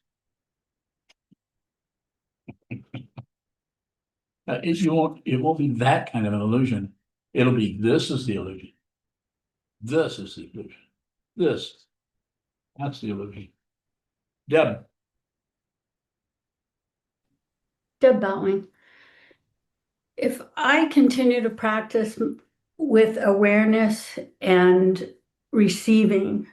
It won't be that kind of an illusion. It'll be, this is the illusion. This is the illusion. That's the illusion. Deb. Deb Bowing. If I continue to practice with awareness and receiving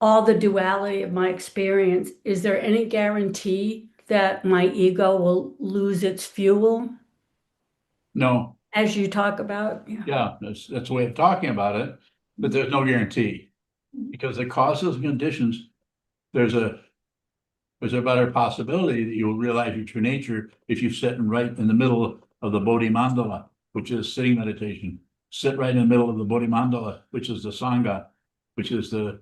all the duality of my experience, is there any guarantee that my ego will lose its fuel No, as you talk about? yeah, that's a way of talking about it, but there's no guarantee. Because the causes and conditions, there's a better possibility that you will realize your true nature if you sit right in the middle of the Bodhi Mandala, which is sitting meditation. Sit right in the middle of the Bodhi Mandala, which is the Sangha, which is the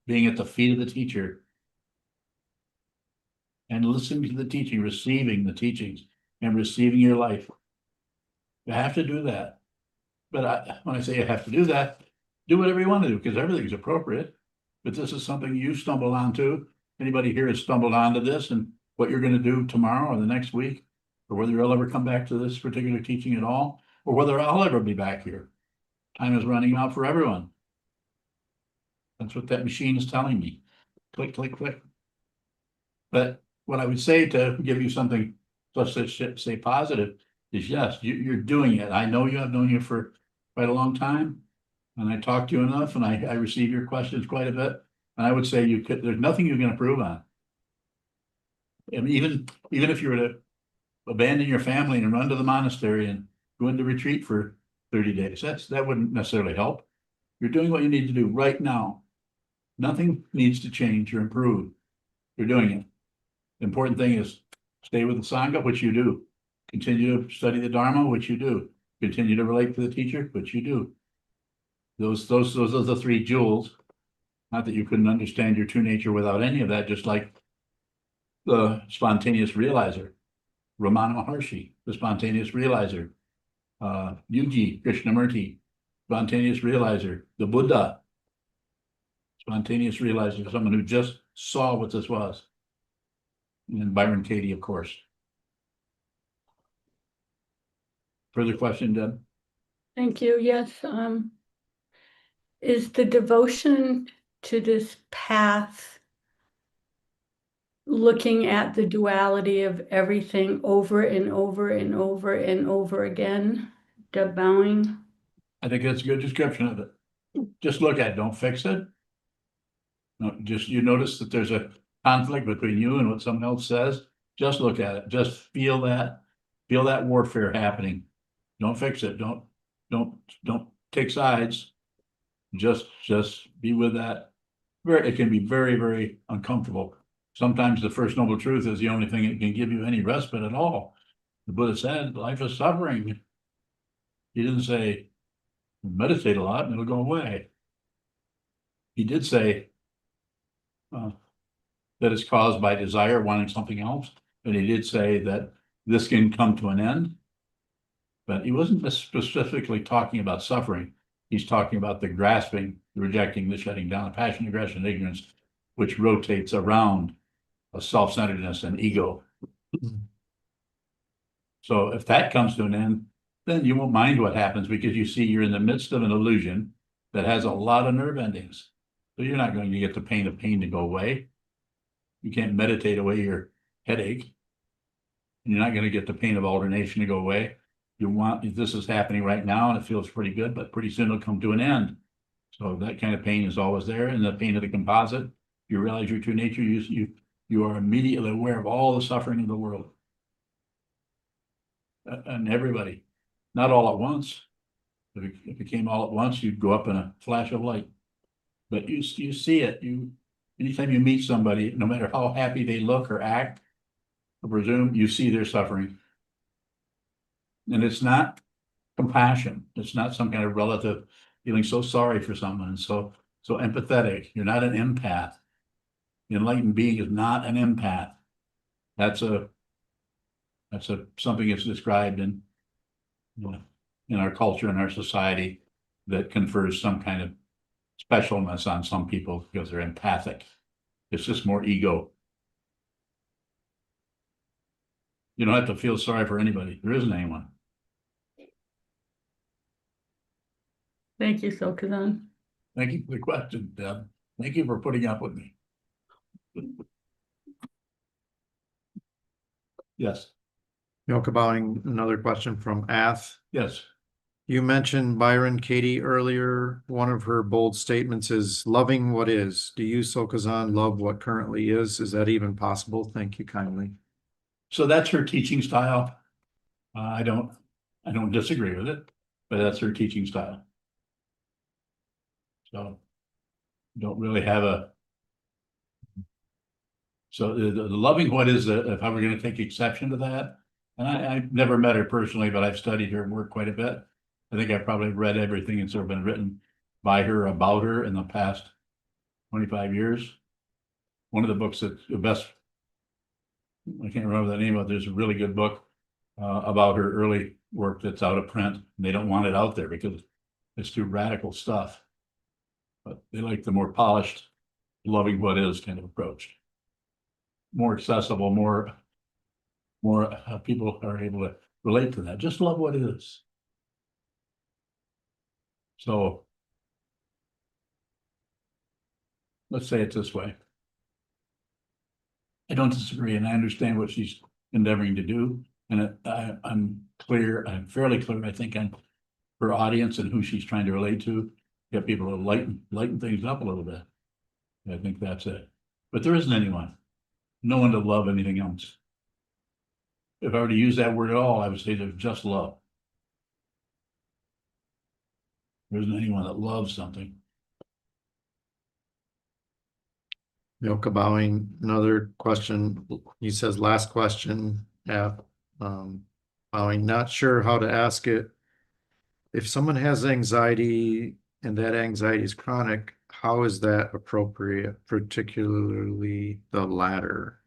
being at the feet of the teacher. And listening to the teaching, receiving the teachings, and receiving your life. You have to do that. But when I say you have to do that, do whatever you want to do, because everything's appropriate. But this is something you stumbled onto. Anybody here has stumbled onto this, and what you're going to do tomorrow or the next week, or whether you'll ever come back to this particular teaching at all, or whether I'll ever be back here. Time is running out for everyone. That's what that machine is telling me. Click, click, click. But what I would say to give you something, let's say positive, is yes, you're doing it. I know you have known you for quite a long time, and I talk to you enough, and I receive your questions quite a bit. And I would say there's nothing you can improve on. And even if you were to abandon your family and run to the monastery and go into retreat for 30 days, that wouldn't necessarily help. You're doing what you need to do right now. Nothing needs to change or improve. You're doing it. The important thing is stay with the Sangha, which you do. Continue to study the Dharma, which you do. Continue to relate to the teacher, which you do. Those are the three jewels. Not that you couldn't understand your true nature without any of that, just like the spontaneous realizer, Ramana Maharshi, the spontaneous realizer, Yuji Krishnamurti, spontaneous realizer, the Buddha, spontaneous realizer, someone who just saw what this was. And Byron Katie, of course. Further question, Deb? Thank you. Yes. Is the devotion to this path looking at the duality of everything over and over and over and over again? Deb Bowing. I think that's a good description of it. Just look at it, don't fix it. No, just you notice that there's a conflict between you and what someone else says. Just look at it. Just feel that warfare happening. Don't fix it. Don't take sides. Just be with that. It can be very, very uncomfortable. Sometimes the First Noble Truth is the only thing that can give you any respite at all. The Buddha said, life is suffering. He didn't say, meditate a lot and it'll go away. He did say that it's caused by desire, wanting something else. And he did say that this can come to an end. But he wasn't specifically talking about suffering. He's talking about the grasping, the rejecting, the shutting down, the passion, aggression, ignorance, which rotates around a self-centeredness and ego. So if that comes to an end, then you won't mind what happens because you see you're in the midst of an illusion that has a lot of nerve endings. So you're not going to get the pain to go away. You can't meditate away your headache. You're not going to get the pain of alternation to go away. You want, this is happening right now and it feels pretty good, but pretty soon it'll come to an end. So that kind of pain is always there. And the pain of the composite, you realize your true nature, you are immediately aware of all the suffering in the world. And everybody, not all at once. If it came all at once, you'd go up in a flash of light. But you see it. Anytime you meet somebody, no matter how happy they look or act, I presume you see their suffering. And it's not compassion. It's not some kind of relative feeling so sorry for someone and so empathetic. You're not an empath. The enlightened being is not an empath. That's something that's described in our culture, in our society, that confers some kind of specialness on some people because they're empathic. It's just more ego. You don't have to feel sorry for anybody. There isn't anyone. Thank you, Sokuzan. Thank you for the question, Deb. Thank you for putting up with me. Yes, Yokabowing, another question from Ath. yes. You mentioned Byron Katie earlier. One of her bold statements is loving what is. Do you, Sokuzan, love what currently is? Is that even possible? Thank you kindly. So that's her teaching style. I don't disagree with it, but that's her teaching style. So don't really have a. So the loving what is, if I were going to take exception to that, and I've never met her personally, but I've studied her work quite a bit. I think I've probably read everything that's ever been written by her about her in the past 25 years. One of the books that's the best, I can't remember the name of it, there's a really good book about her early work that's out of print. And they don't want it out there because it's too radical stuff. But they like the more polished, loving what is kind of approach. More accessible, more people are able to relate to that. Just love what is. So let's say it this way. I don't disagree, and I understand what she's endeavoring to do. And I'm fairly clear, I think, on her audience and who she's trying to relate to. Get people to lighten things up a little bit. I think that's it. But there isn't anyone. No one to love anything else. If I were to use that word at all, I would say there's just love. There isn't anyone that loves something. Yokabowing, another question. He says, last question. Yeah. Bowing, not sure how to ask it. If someone has anxiety and that anxiety is chronic, how is that appropriate, particularly the latter?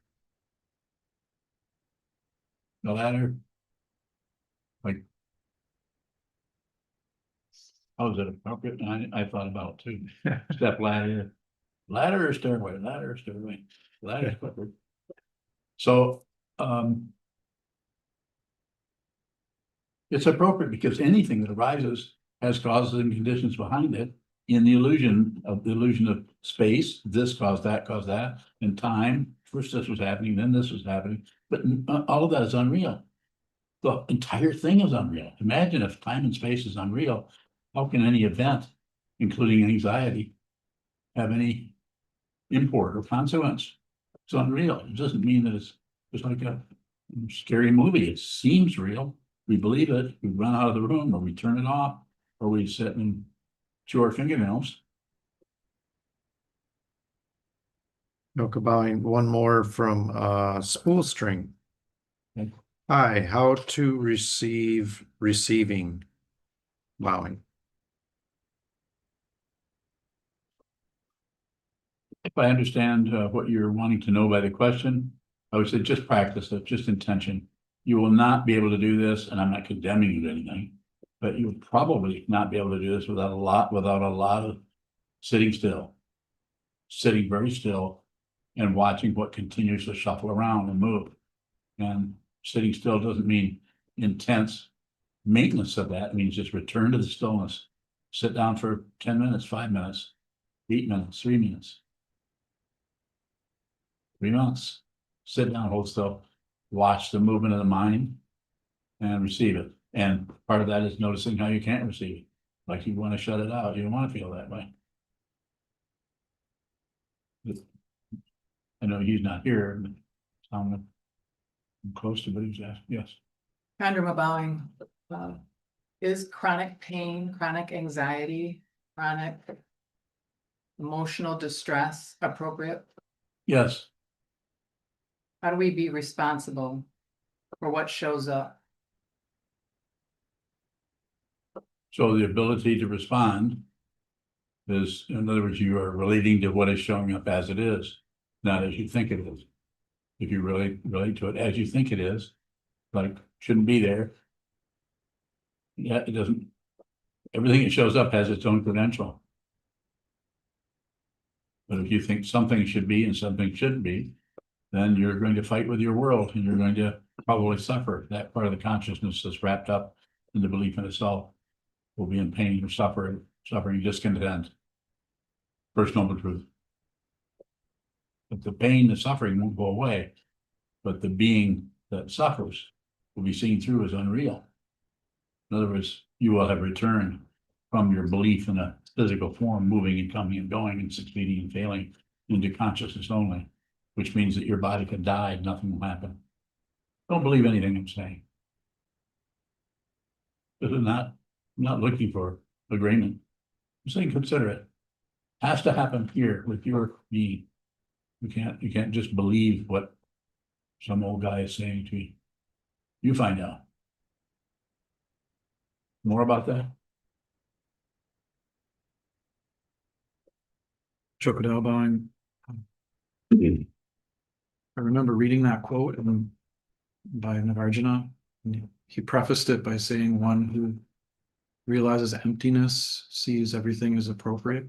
The latter, like, how is it appropriate? I thought about it too. Step ladder or stairway, ladder or stairway, ladder. So, it's appropriate because anything that arises has causes and conditions behind it in the illusion of space. This caused that, and time. First this was happening, then this was happening, but all of that is unreal. The entire thing is unreal. Imagine if time and space is unreal, how can any event, including anxiety, have any import or consequence? It's unreal. It doesn't mean that it's just like a scary movie. It seems real. We believe it. We run out of the room, or we turn it off, or we sit and chew our fingernails. Yokabowing, one more from Spool String. Okay. Hi, how to receiving bowing. If I understand what you're wanting to know by the question, I would say just practice it, just intention. You will not be able to do this, and I'm not condemning you to anything, but you'll probably not be able to do this without a lot of sitting still. Sitting very still and watching what continues to shuffle around and move. And sitting still doesn't mean intense maintenance of that. It means just return to the stillness. Sit down for 10 minutes, 5 minutes, 8 minutes, 3 minutes. 3 months. Sit down, hold still, watch the movement of the mind and receive it. And part of that is noticing how you can't receive it. Like you want to shut it out. You don't want to feel that way. I know he's not here, but I'm close to what he's asked. Yes. Chandra bowing, is chronic pain, chronic anxiety, chronic emotional distress appropriate? Yes. How do we be responsible for what shows up? So the ability to respond is, in other words, you are relating to what is showing up as it is, not as you think it is. If you really relate to it as you think it is, like shouldn't be there. Yeah, it doesn't. Everything that shows up has its own credential. But if you think something should be and something shouldn't be, then you're going to fight with your world and you're going to probably suffer. That part of the consciousness that's wrapped up in the belief in itself will be in pain or suffering discontent. First noble truth. But the pain, the suffering won't go away, but the being that suffers will be seen through as unreal. In other words, you will have returned from your belief in a physical form, moving and coming and going and succeeding and failing into consciousness only, which means that your body can die and nothing will happen. Don't believe anything I'm saying. This is not, I'm not looking for agreement. I'm saying consider it. Has to happen here with your being. You can't just believe what some old guy is saying to you. You find out. More about that? Sokuzan bowing. I remember reading that quote by Nagarjuna. And he prefaced it by saying, one who realizes emptiness sees everything as appropriate.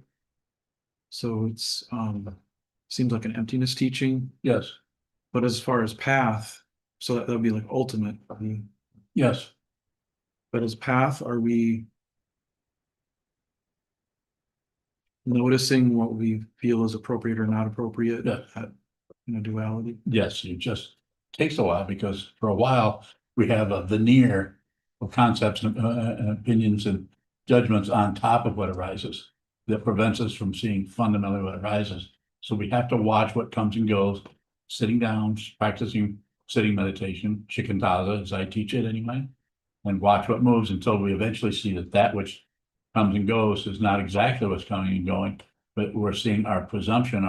So it's seems like an emptiness teaching. Yes. But as far as path, so that would be like ultimate. Yes. But as path, are we noticing what we feel is appropriate or not appropriate? Yeah. In a duality? Yes, it just takes a while because for a while we have a veneer of concepts and opinions and judgments on top of what arises that prevents us from seeing fundamentally what arises. So we have to watch what comes and goes, sitting down, practicing sitting meditation, shikantaza, as I teach it anyway, and watch what moves until we eventually see that that which comes and goes is not exactly what's coming and going, but we're seeing our presumption,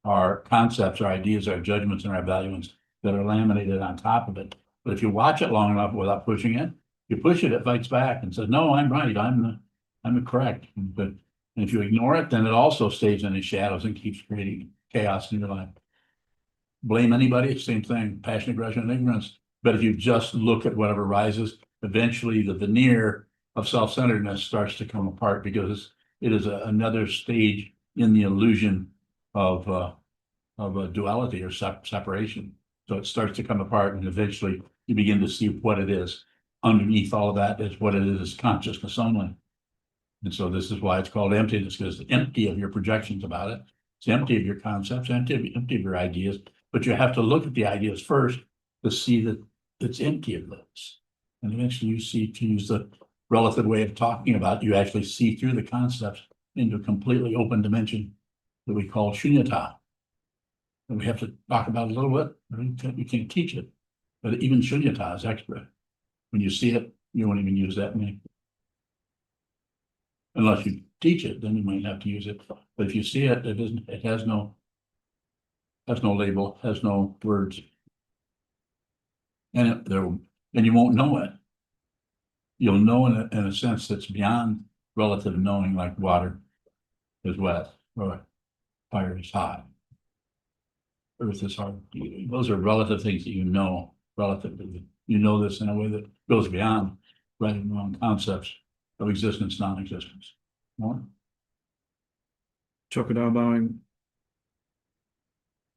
our concepts, our ideas, our judgments, and our values that are laminated on top of it. But if you watch it long enough without pushing it, you push it, it fights back and says, "No, I'm right. I'm the correct." But if you ignore it, then it also stays in the shadows and keeps creating chaos in your life. Blame anybody, same thing, passion, aggression, and ignorance. But if you just look at whatever rises, eventually the veneer of self-centeredness starts to come apart because it is another stage in the illusion of a duality or separation. So it starts to come apart and eventually you begin to see what it is. Underneath all of that is what it is consciousness only. And so this is why it's called emptiness, because it's empty of your projections about it. It's empty of your concepts, empty of your ideas, but you have to look at the ideas first to see that it's empty of those. And eventually you see, to use the relative way of talking about it, you actually see through the concepts into a completely open dimension that we call shunyata. And we have to talk about it a little bit. We can't teach it, but even shunyata is extra. When you see it, you won't even use that name. Unless you teach it, then you might have to use it. But if you see it, it has no label, has no words. And you won't know it. You'll know in a sense that's beyond relative knowing, like water is wet or fire is hot. Earth is hard. Those are relative things that you know relative to you know this in a way that goes beyond right and wrong concepts of existence, non-existence. More? Chokodao bowing.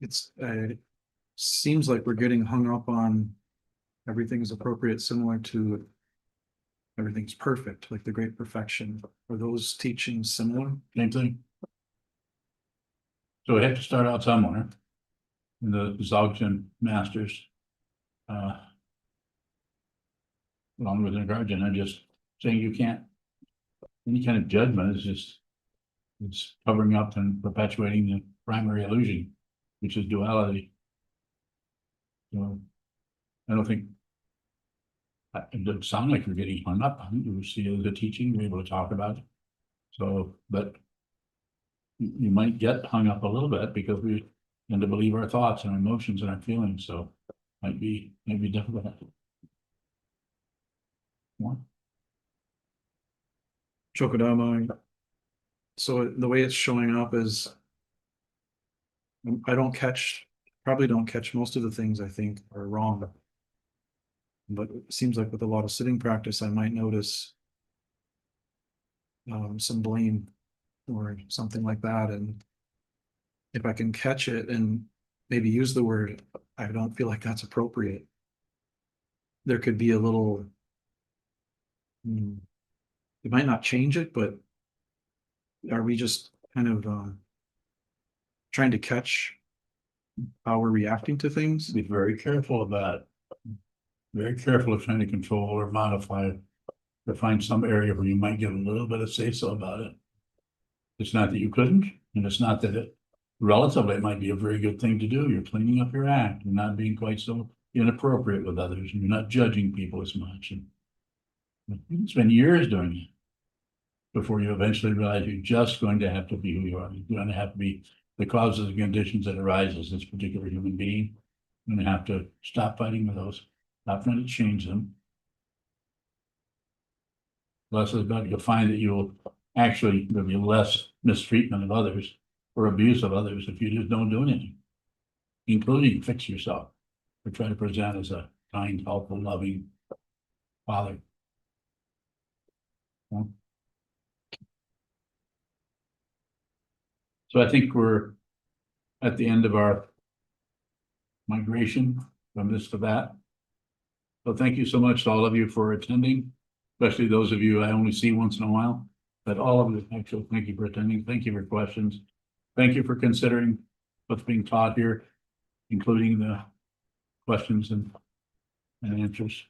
It's, seems like we're getting hung up on everything's appropriate, similar to everything's perfect, like the great perfection. Are those teachings similar? Same thing. So we have to start out somewhere. In the Dzogchen masters, along with Nagarjuna, are just saying you can't, any kind of judgment is just, it's covering up and perpetuating the primary illusion, which is duality. So I don't think, it doesn't sound like you're getting hung up on it. You see it as a teaching, you're able to talk about it. So, but you might get hung up a little bit because we tend to believe our thoughts and our emotions and our feelings, so might be difficult. One. Chokodao bowing. So the way it's showing up is I probably don't catch most of the things I think are wrong. But it seems like with a lot of sitting practice, I might notice some blame or something like that. And if I can catch it and maybe use the word, I don't feel like that's appropriate. There could be a little, it might not change it, but are we just kind of trying to catch how we're reacting to things? Be very careful of that. Very careful of trying to control or modify or find some area where you might get a little bit of say-so about it. It's not that you couldn't, and it's not that it relatively it might be a very good thing to do. You're cleaning up your act. You're not being quite so inappropriate with others, and you're not judging people as much. And you can spend years doing it before you eventually realize you're just going to have to be who you are. You're going to have to be the causes and conditions that arise as this particular human being. You're going to have to stop fighting with those, stop trying to change them. Less is better. You'll find that you'll actually, there'll be less mistreatment of others or abuse of others if you just don't do anything, including fix yourself or try to present as a kind, helpful, loving father. Yeah. So I think we're at the end of our migration from this to that. So thank you so much to all of you for attending, especially those of you I only see once in a while, but all of you, actually, thank you for attending. Thank you for questions. Thank you for considering what's being taught here, including the questions and answers.